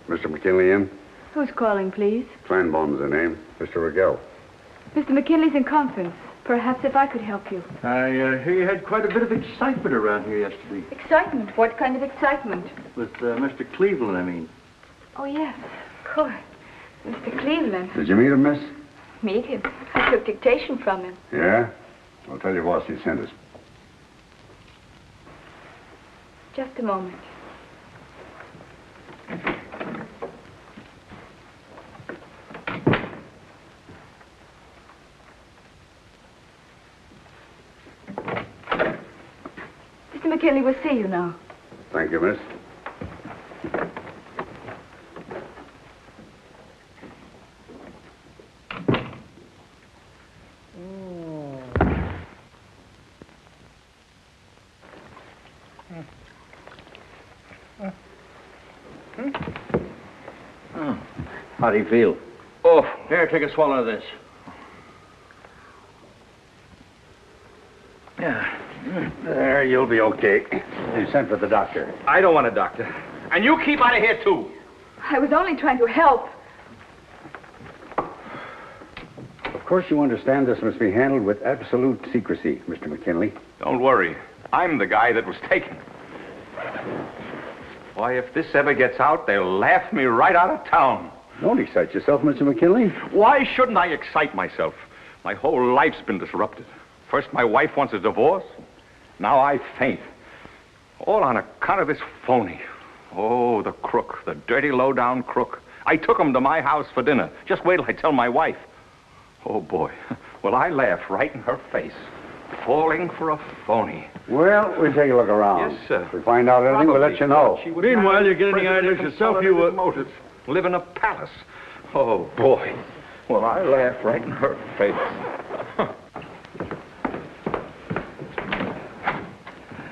Mr. McKinley in? Who's calling, please? Flanbaum's the name. Mr. Rigel. Mr. McKinley's in conference. Perhaps if I could help you. I hear you had quite a bit of excitement around here yesterday. Excitement? What kind of excitement? With Mr. Cleveland, I mean. Oh, yes, of course. Mr. Cleveland. Did you meet him, miss? Meet him? I took dictation from him. Yeah? I'll tell you what, he sent us. Just a moment. Mr. McKinley will see you now. Thank you, miss. How do you feel? Oh, Here, take a swallow of this. yeah. There, you'll be okay. You sent for the doctor. I don't want a doctor. And you keep out of here, too. I was only trying to help. Of course you understand this must be handled with absolute secrecy, Mr. McKinley. Don't worry. I'm the guy that was taken. Why, if this ever gets out, they'll laugh me right out of town. Don't excite yourself, Mr. McKinley. Why shouldn't I excite myself? My whole life's been disrupted. First, my wife wants a divorce. Now I faint. All on account of this phony. Oh, the crook, the dirty, low-down crook. I took him to my house for dinner. Just wait till I tell my wife. Oh, boy. Will I laugh right in her face. Falling for a phony. Well, we'll take a look around. Yes, sir. If we find out anything, we'll let you know. Meanwhile, you get any ideas yourself, you Motors. Live in a palace. Oh, boy. Will I laugh right in her face.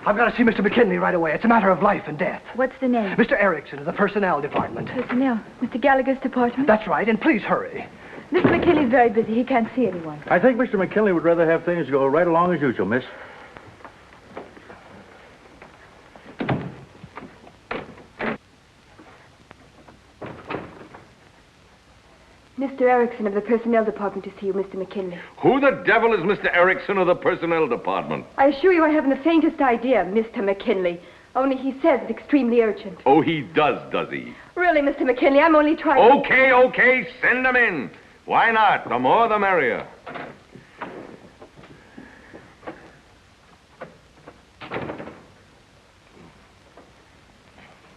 I've got to see Mr. McKinley right away. It's a matter of life and death. What's the name? Mr. Erickson of the Personnel Department. Personnel. Mr. Gallagher's department? That's right, and please hurry. Mr. McKinley's very busy. He can't see anyone. I think Mr. McKinley would rather have things go right along as usual, miss. Mr. Mr. Erickson of the Personnel Department to see you, Mr. McKinley. Who the devil is Mr. Erickson of the Personnel Department? I assure you I haven't the faintest idea, Mr. McKinley. Only he says it's extremely urgent. Oh, he does he? Really, Mr. McKinley, I'm only trying Okay, send him in. Why not? The more the merrier.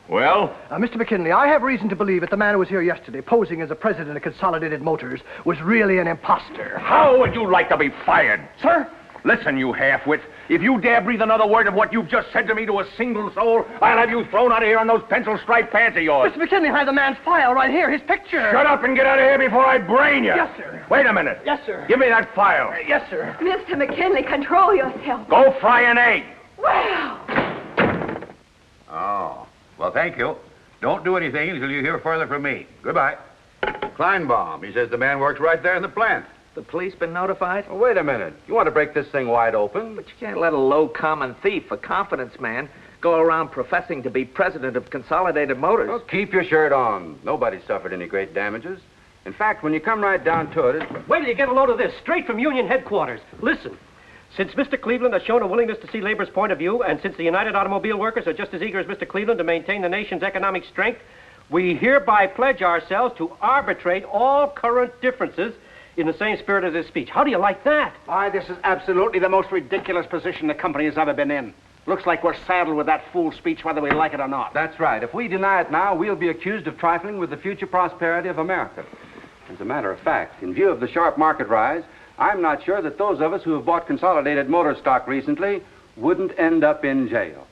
Well? Mr. McKinley, I have reason to believe that the man who was here yesterday, posing as the president of Consolidated Motors, was really an imposter. How would you like to be fired? Sir? Listen, you half-wit. If you dare breathe another word of what you've just said to me to a single soul, I'll have you thrown out of here on those pencil-striped pants of yours. Mr. McKinley, I have the man's file right here, his picture. Shut up and get out of here before I brain you. Yes, sir. Wait a minute. Yes, sir. Give me that file. Yes, sir. Mr. McKinley, control yourself. Go fry an egg. Well. Oh. Well, thank you. Don't do anything until you hear further from me. Goodbye. Kleinbaum, he says the man works right there in the plant. The police been notified? Oh, wait a minute. You want to break this thing wide open? But you can't let a low common thief, a confidence man, go around professing to be president of Consolidated Motors. Well, keep your shirt on. Nobody suffered any great damages. In fact, when you come right down to it... Wait till you get a load of this, straight from Union headquarters. Listen. Since Mr. Cleveland has shown a willingness to see labor's point of view, and since the United Automobile Workers are just as eager as Mr. Cleveland to maintain the nation's economic strength, we hereby pledge ourselves to arbitrate all current differences in the same spirit of this speech. How do you like that? Why, this is absolutely the most ridiculous position the company has ever been in. Looks like we're saddled with that fool speech whether we like it or not. That's right. If we deny it now, we'll be accused of trifling with the future prosperity of America. As a matter of fact, in view of the sharp market rise, I'm not sure that those of us who have bought Consolidated Motor stock recently wouldn't end up in jail.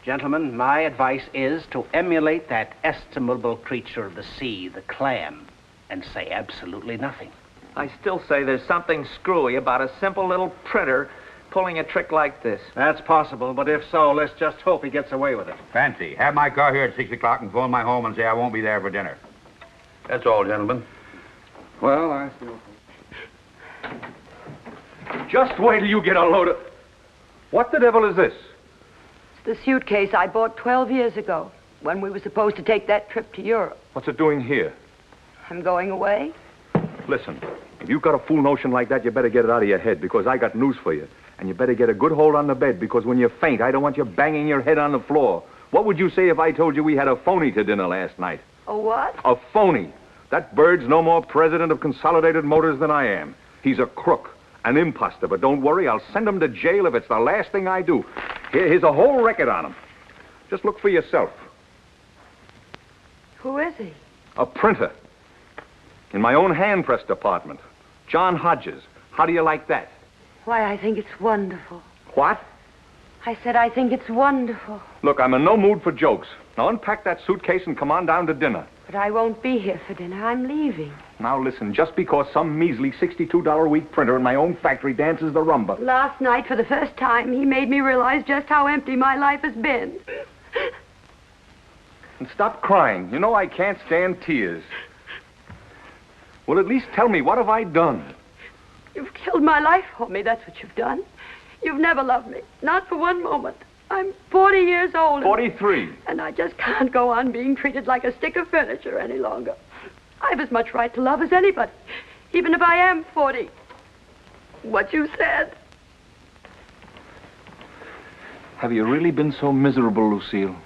Gentlemen, my advice is to emulate that estimable creature of the sea, the clam, and say absolutely nothing. I still say there's something screwy about a simple little printer pulling a trick like this. That's possible, but if so, let's just hope he gets away with it. Fancy, have my car here at 6 o'clock and phone my home and say I won't be there for dinner. That's all, gentlemen. Well, I still... Just wait till you get a load of... What the devil is this? It's the suitcase I bought 12 years ago when we were supposed to take that trip to Europe. What's it doing here? I'm going away. Listen, if you've got a fool notion like that, you better get it out of your head, because I got news for you. And you better get a good hold on the bed, because when you faint, I don't want you banging your head on the floor. What would you say if I told you we had a phony to dinner last night? A what? A phony. That bird's no more president of Consolidated Motors than I am. He's a crook, an imposter, but don't worry, I'll send him to jail if it's the last thing I do. Here's a whole record on him. Just look for yourself. Who is he? A printer. In my own hand press department. John Hodges. How do you like that? Why, I think it's wonderful. What? I said I think it's wonderful. Look, I'm in no mood for jokes. Now unpack that suitcase and come on down to dinner. But I won't be here for dinner. I'm leaving. Now listen, just because some measly $62 a week printer in my own factory dances the rumba. Last night, for the first time, he made me realize just how empty my life has been. And stop crying. You know I can't stand tears. Well, at least tell me, what have I done? You've killed my life for me, that's what you've done. You've never loved me, not for one moment. I'm 40 years old. 43. And I just can't go on being treated like a stick of furniture any longer. I've as much right to love as anybody, even if I am 40. What you said. Have you really been so miserable, Lucille?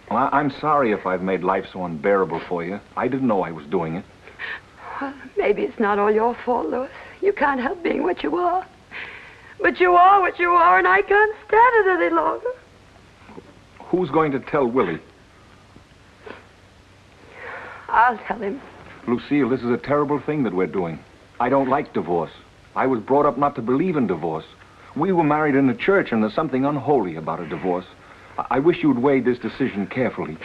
Well, I'm sorry if I've made life so unbearable for you. I didn't know I was doing it. Well, maybe it's not all your fault, Louis. You can't help being what you are. But you are what you are, and I can't stand it any longer. Who's going to tell Willie? I'll tell him. Lucille, this is a terrible thing that we're doing. I don't like divorce. I was brought up not to believe in divorce. We were married in the church, and there's something unholy about a divorce. I wish you'd weigh this decision carefully.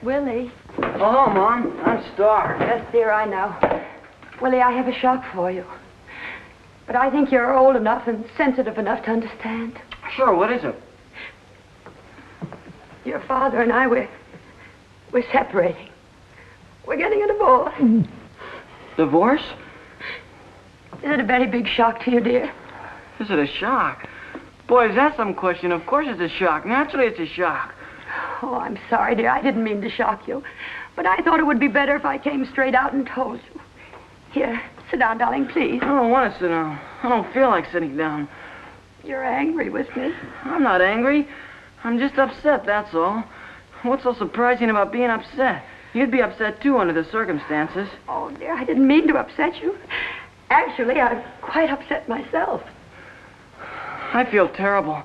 Willie. Oh, Mom, I'm starved. Yes, dear, I know. Willie, I have a shock for you. But I think you're old enough and sensitive enough to understand. Sure, what is it? Your father and I, we're separating. We're getting a divorce. Divorce? Is it a very big shock to you, dear? Is it a shock? Boy, is that some question. Of course it's a shock. Naturally it's a shock. Oh, I'm sorry, dear. I didn't mean to shock you. But I thought it would be better if I came straight out and told you. Here, sit down, darling, please. I don't want to sit down. I don't feel like sitting down. You're angry with me. I'm not angry. I'm just upset, that's all. What's so surprising about being upset? You'd be upset, too, under the circumstances. Oh, dear, I didn't mean to upset you. Actually, I'm quite upset myself. I feel terrible.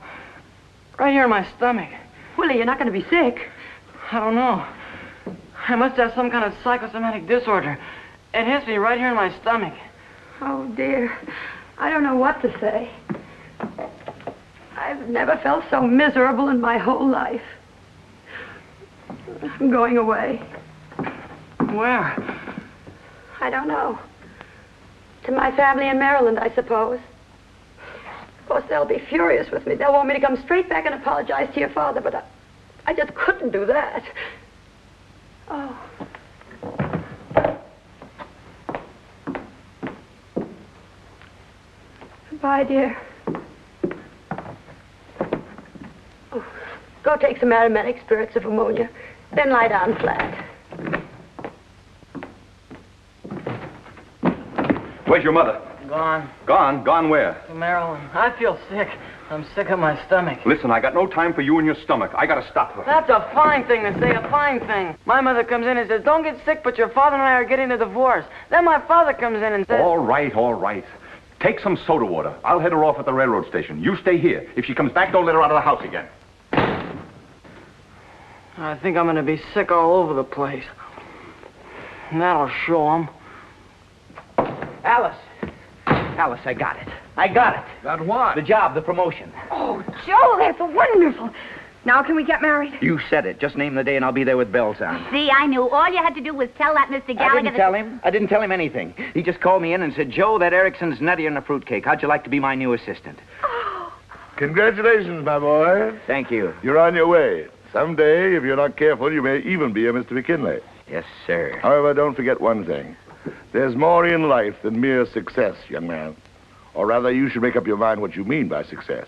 Right here in my stomach. Willie, you're not going to be sick. I don't know. I must have some kind of psychosomatic disorder. It hits me right here in my stomach. Oh, dear. I don't know what to say. I've never felt so miserable in my whole life. I'm going away. Where? I don't know. To my family in Maryland, I suppose. Of course, they'll be furious with me. They'll want me to come straight back and apologize to your father, but I just couldn't do that. Oh. Goodbye, dear. Oh, go take some aromatic spirits of ammonia, then lie down flat. Where's your mother? Gone. Gone? Gone where? To Maryland. I feel sick. I'm sick of my stomach. Listen, I got no time for you and your stomach. I gotta stop her. That's a fine thing to say, a fine thing. My mother comes in and says, don't get sick, but your father and I are getting a divorce. Then my father comes in and says... All right, all right. Take some soda water. I'll head her off at the railroad station. You stay here. If she comes back, don't let her out of the house again. I think I'm gonna be sick all over the place. And that'll show 'em. Alice. Alice, I got it. I got it. Got what? The job, the promotion. Oh, Joe, that's wonderful. Now can we get married? You said it. Just name the day and I'll be there with bells on. See, I knew. All you had to do was tell that Mr. Gallagher... I didn't tell him. I didn't tell him anything. He just called me in and said, Joe, that Erickson's nuttier than a fruitcake. How'd you like to be my new assistant? Congratulations, my boy. Thank you. You're on your way. Someday, if you're not careful, you may even be a Mr. McKinley. Yes, sir. However, don't forget one thing. There's more in life than mere success, young man. Or rather, you should make up your mind what you mean by success.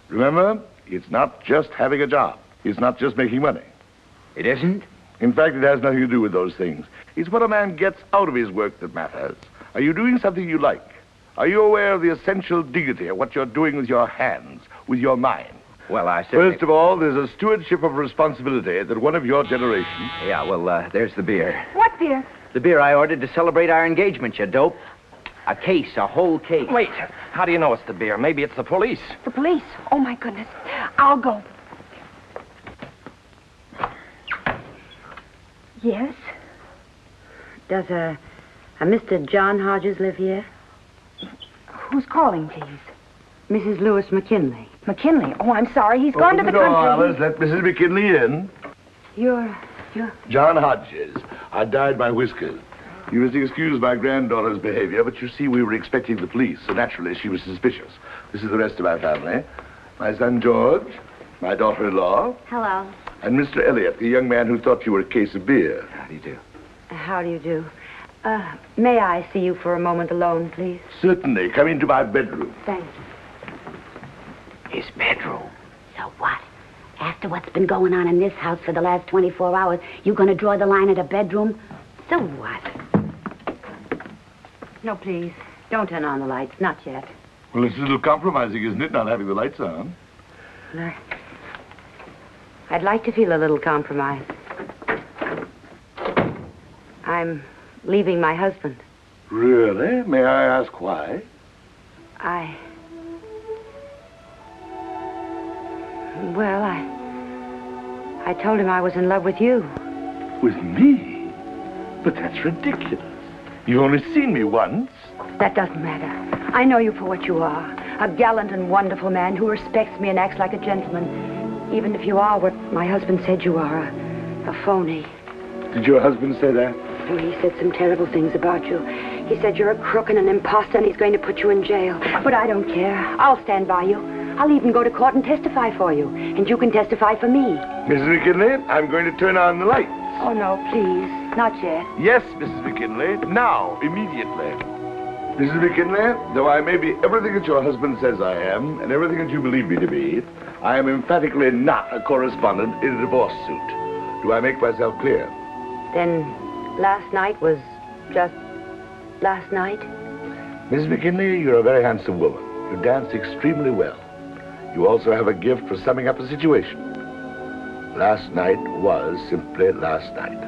Remember, it's not just having a job. It's not just making money. It isn't? In fact, it has nothing to do with those things. It's what a man gets out of his work that matters. Are you doing something you like? Are you aware of the essential dignity of what you're doing with your hands, with your mind? Well, I certainly... First of all, there's a stewardship of responsibility that one of your generation... Yeah, well, there's the beer. What beer? The beer I ordered to celebrate our engagement, you dope. A case, a whole case. Wait, how do you know it's the beer? Maybe it's the police. The police? Oh, my goodness. I'll go. Yes? Does a Mr. John Hodges live here? Who's calling, please? Mrs. Lewis McKinley. McKinley? Oh, I'm sorry. He's gone to the door, country. Alice. Let Mrs. McKinley in. You're... John Hodges. I dyed my whiskers. You must excuse my granddaughter's behavior, but you see, we were expecting the police, so naturally she was suspicious. This is the rest of my family. My son George, my daughter-in-law, Hello. and Mr. Elliot, the young man who thought you were a case of beer. How do you do? How do you do? May I see you for a moment alone, please? Certainly. Come into my bedroom. Thank you. His bedroom. So what? After what's been going on in this house for the last 24 hours, you gonna draw the line at a bedroom? So what? No, please. Don't turn on the lights. Not yet. Well, it's a little compromising, isn't it, not having the lights on? I'd like to feel a little compromise. I'm leaving my husband. Really? May I ask why? Well, I told him I was in love with you. With me? But that's ridiculous. You've only seen me once. That doesn't matter. I know you for what you are. A gallant and wonderful man who respects me and acts like a gentleman. Even if you are what my husband said you are, a phony. Did your husband say that? Oh, he said some terrible things about you. He said you're a crook and an imposter and he's going to put you in jail. But I don't care. I'll stand by you. I'll even go to court and testify for you. And you can testify for me. Mrs. McKinley, I'm going to turn on the lights. Oh, no, please. Not yet. Yes, Mrs. McKinley. Now, immediately. Mrs. McKinley, though I may be everything that your husband says I am, and everything that you believe me to be, I am emphatically not a correspondent in a divorce suit. Do I make myself clear? Then last night was just last night? Mrs. McKinley, you're a very handsome woman. You dance extremely well. You also have a gift for summing up a situation. Last night was simply last night.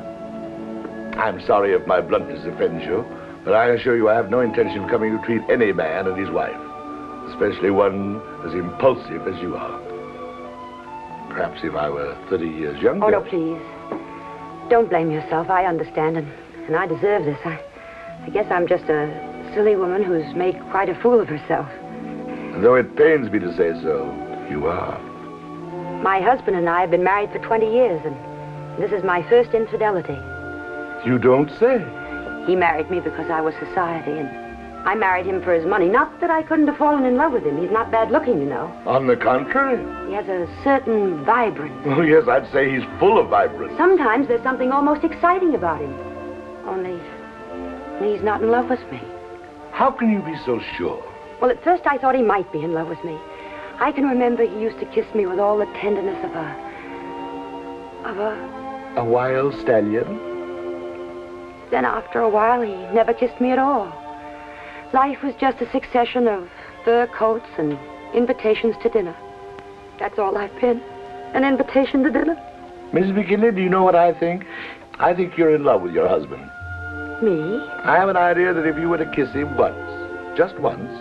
I'm sorry if my bluntness offends you, but I assure you I have no intention of coming to treat any man and his wife, especially one as impulsive as you are. Perhaps if I were 30 years younger... Oh, no, please. Don't blame yourself. I understand, and I deserve this. I guess I'm just a silly woman who's made quite a fool of herself. And though it pains me to say so, you are. My husband and I have been married for 20 years, and this is my first infidelity. You don't say. He married me because I was society, and I married him for his money. Not that I couldn't have fallen in love with him. He's not bad looking, you know. On the contrary. He has a certain vibrance. Oh, yes, I'd say he's full of vibrance. Sometimes there's something almost exciting about him. Only he's not in love with me. How can you be so sure? Well, at first I thought he might be in love with me. I can remember he used to kiss me with all the tenderness of a... A wild stallion? Then after a while, he never kissed me at all. Life was just a succession of fur coats and invitations to dinner. That's all I've been. An invitation to dinner. Mrs. McKinley, do you know what I think? I think you're in love with your husband. Me? I have an idea that if you were to kiss him once, just once,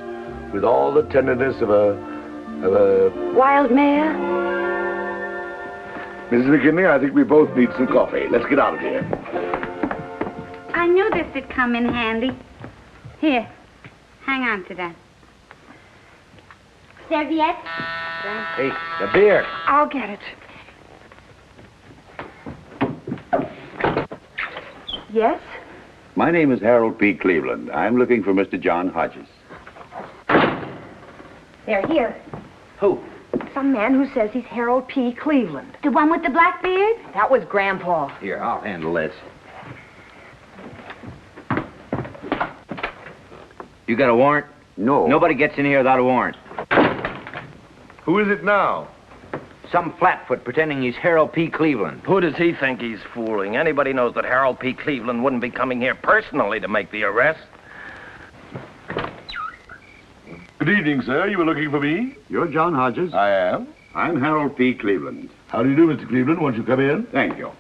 with all the tenderness of a wild mare? Mrs. McKinley, I think we both need some coffee. Let's get out of here. I knew this would come in handy. Here, hang on to that. Serviette? Hey, the beer. I'll get it. Yes? My name is Harold P. Cleveland. I'm looking for Mr. John Hodges. They're here. Who? Some man who says he's Harold P. Cleveland. The one with the black beard? That was Grandpa. Here, I'll handle this. You got a warrant? No. Nobody gets in here without a warrant. Who is it now? Some flatfoot pretending he's Harold P. Cleveland. Who does he think he's fooling? Anybody knows that Harold P. Cleveland wouldn't be coming here personally to make the arrest. Good evening, sir. You were looking for me? You're John Hodges? I am. I'm Harold P. Cleveland. How do you do, Mr. Cleveland? Won't you come in? Thank you.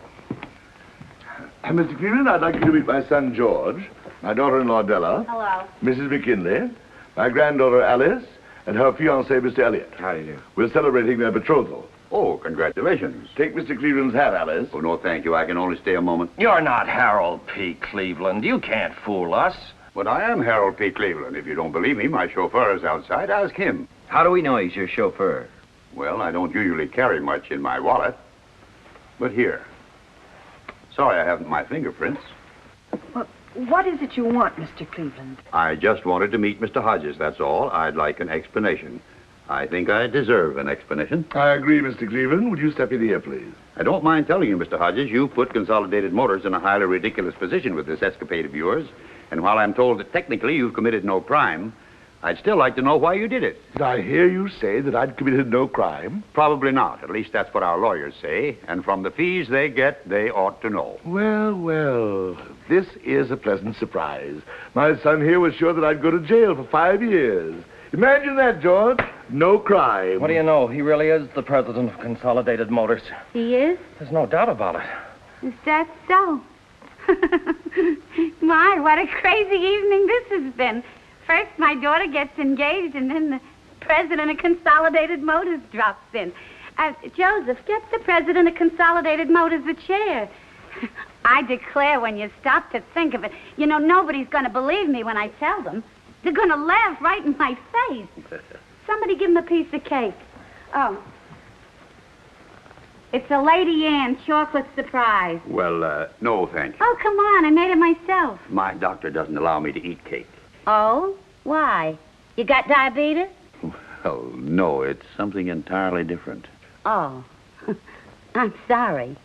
Mr. Cleveland, I'd like you to meet my son, George, my daughter-in-law, Della. Hello. Mrs. McKinley, my granddaughter, Alice, and her fiancé, Mr. Elliot. How do you do? We're celebrating their betrothal. Oh, congratulations. Take Mr. Cleveland's hat, Alice. Oh, no, thank you. I can only stay a moment. You're not Harold P. Cleveland. You can't fool us. But I am Harold P. Cleveland. If you don't believe me, my chauffeur is outside. Ask him. How do we know he's your chauffeur? Well, I don't usually carry much in my wallet. But here. Sorry I haven't my fingerprints. Well, what is it you want, Mr. Cleveland? I just wanted to meet Mr. Hodges, that's all. I'd like an explanation. I think I deserve an explanation. I agree, Mr. Cleveland. Would you step in here, please? I don't mind telling you, Mr. Hodges, you put Consolidated Motors in a highly ridiculous position with this escapade of yours. And while I'm told that technically you've committed no crime, I'd still like to know why you did it. Did I hear you say that I'd committed no crime? Probably not. At least that's what our lawyers say. And from the fees they get, they ought to know. Well, well, this is a pleasant surprise. My son here was sure that I'd go to jail for 5 years. Imagine that, George. No crime. What do you know? He really is the president of Consolidated Motors. He is? There's no doubt about it. Is that so? My, what a crazy evening this has been. First, my daughter gets engaged, and then the president of Consolidated Motors drops in. Joseph, get the president of Consolidated Motors a chair. I declare, when you stop to think of it, you know, nobody's going to believe me when I tell them. They're going to laugh right in my face. Somebody give him a piece of cake. Oh. It's a Lady Anne chocolate surprise. Well, no, thank you. Oh, come on. I made it myself. My doctor doesn't allow me to eat cake. Oh? Why? You got diabetes? Oh, no, it's something entirely different. Oh. I'm sorry.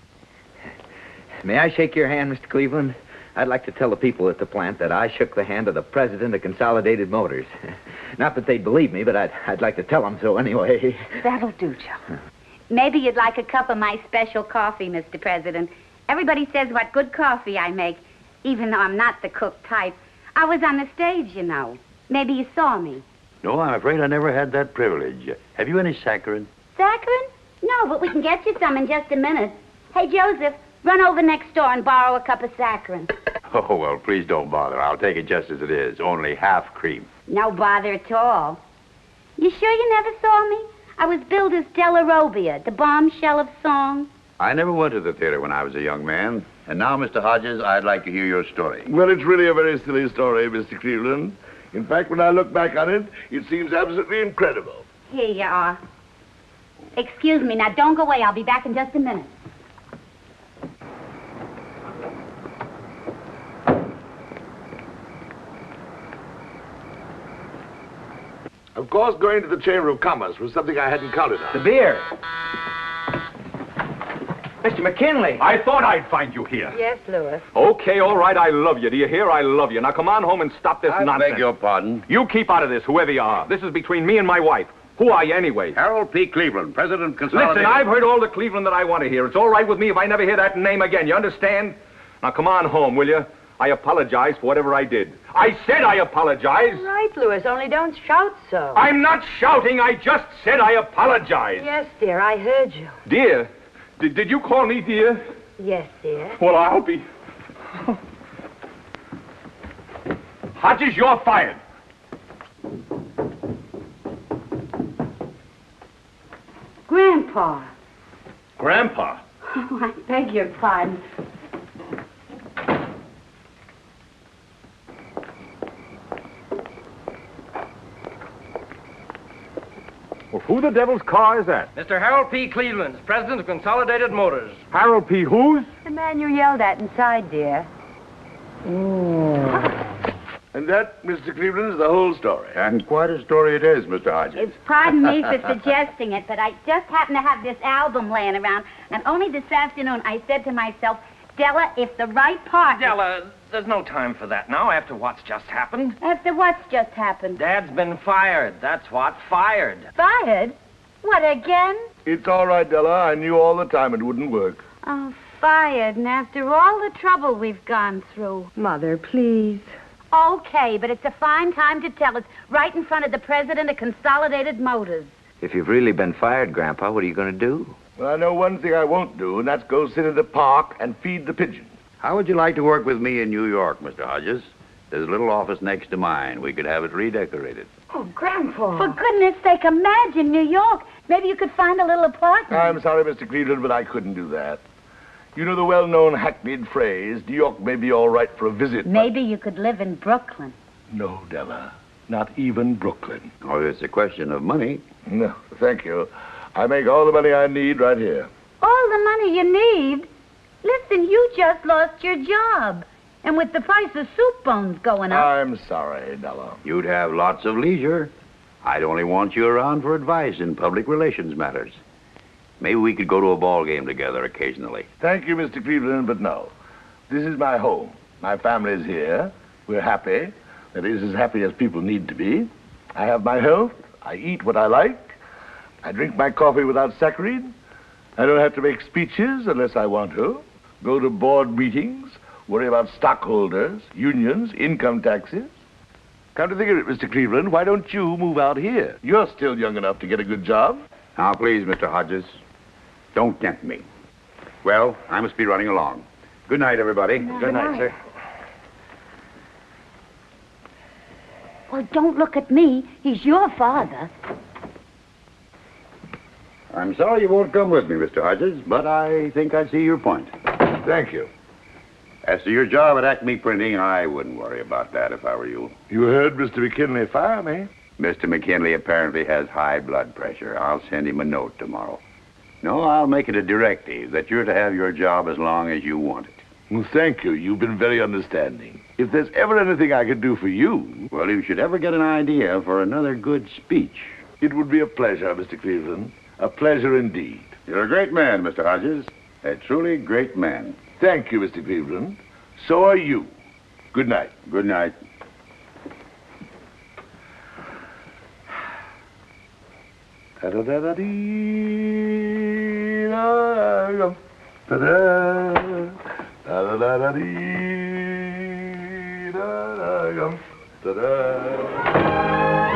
May I shake your hand, Mr. Cleveland? I'd like to tell the people at the plant that I shook the hand of the president of Consolidated Motors. Not that they'd believe me, but I'd like to tell them so anyway. That'll do, Joe. Maybe you'd like a cup of my special coffee, Mr. President. Everybody says what good coffee I make, even though I'm not the cook type. I was on the stage, you know. Maybe you saw me. No, I'm afraid I never had that privilege. Have you any saccharin? Saccharin? No, but we can get you some in just a minute. Hey, Joseph, run over next door and borrow a cup of saccharin. Oh, well, please don't bother. I'll take it just as it is. Only half cream. No bother at all. You sure you never saw me? I was billed as Della Robbia, the bombshell of song. I never went to the theater when I was a young man. And now, Mr. Hodges, I'd like to hear your story. Well, it's really a very silly story, Mr. Cleveland. In fact, when I look back on it, it seems absolutely incredible. Here you are. Excuse me. Now, don't go away. I'll be back in just a minute. Of course, going to the Chamber of Commerce was something I hadn't counted on. The beer. Mr. McKinley. I thought I'd find you here. Yes, Louis. Okay, all right, I love you. Do you hear? I love you. Now come on home and stop this nonsense. I beg your pardon. You keep out of this, whoever you are. This is between me and my wife. Who are you anyway? Harold P. Cleveland, President of Consolidated... Listen, I've heard all the Cleveland that I want to hear. It's all right with me if I never hear that name again. You understand? Now come on home, will you? I apologize for whatever I did. I said I apologize. All right, Louis, only don't shout so. I'm not shouting. I just said I apologize. Yes, dear, I heard you. Dear? Did you call me dear? Yes, dear. Well, I'll be... Hodges, you're fired. Grandpa. Grandpa? Oh, I beg your pardon. Well, who the devil's car is that? Mr. Harold P. Cleveland, president of Consolidated Motors. Harold P. whose? The man you yelled at inside, dear. And that, Mr. Cleveland, is the whole story. And quite a story it is, Mr. Hodges. Pardon me for suggesting it, but I just happened to have this album laying around, and only this afternoon I said to myself, Della, if the right part... Della, there's no time for that now after what's just happened. After what's just happened? Dad's been fired. That's what. Fired. Fired? What, again? It's all right, Della. I knew all the time it wouldn't work. Oh, fired, and after all the trouble we've gone through. Mother, please. Okay, but it's a fine time to tell us, right in front of the president of Consolidated Motors. If you've really been fired, Grandpa, what are you going to do? Well, I know one thing I won't do, and that's go sit in the park and feed the pigeons. How would you like to work with me in New York, Mr. Hodges? There's a little office next to mine. We could have it redecorated. Oh, Grandpa. For goodness sake, imagine New York. Maybe you could find a little apartment. I'm sorry, Mr. Cleveland, but I couldn't do that. You know the well-known hackneyed phrase, New York may be all right for a visit. Maybe you could live in Brooklyn. No, Della. Not even Brooklyn. Oh, it's a question of money. No, thank you. I make all the money I need right here. All the money you need? Listen, you just lost your job. And with the price of soup bones going up... I'm sorry, Della. You'd have lots of leisure. I'd only want you around for advice in public relations matters. Maybe we could go to a ball game together occasionally. Thank you, Mr. Cleveland, but no. This is my home. My family's here. We're happy. That is, as happy as people need to be. I have my health. I eat what I like. I drink my coffee without saccharin. I don't have to make speeches unless I want to. Go to board meetings. Worry about stockholders, unions, income taxes. Come to think of it, Mr. Cleveland, why don't you move out here? You're still young enough to get a good job. Now, please, Mr. Hodges, don't tempt me. Well, I must be running along. Good night, everybody. Good night, sir. Well, don't look at me. He's your father. I'm sorry you won't come with me, Mr. Hodges, but I think I see your point. Thank you. As to your job at Acme Printing, I wouldn't worry about that if I were you. You heard Mr. McKinley fire me. Mr. McKinley apparently has high blood pressure. I'll send him a note tomorrow. No, I'll make it a directive that you're to have your job as long as you want it. Well, thank you. You've been very understanding. If there's ever anything I could do for you... Well, you should ever get an idea for another good speech. It would be a pleasure, Mr. Cleveland. A pleasure indeed. You're a great man, Mr. Hodges. A truly great man. Thank you, Mr. Cleveland. So are you. Good night. Good night. Da-da-da-da-dee-da-dum. Da-da. Da-da-da-da-dee-da-dum. Da-da.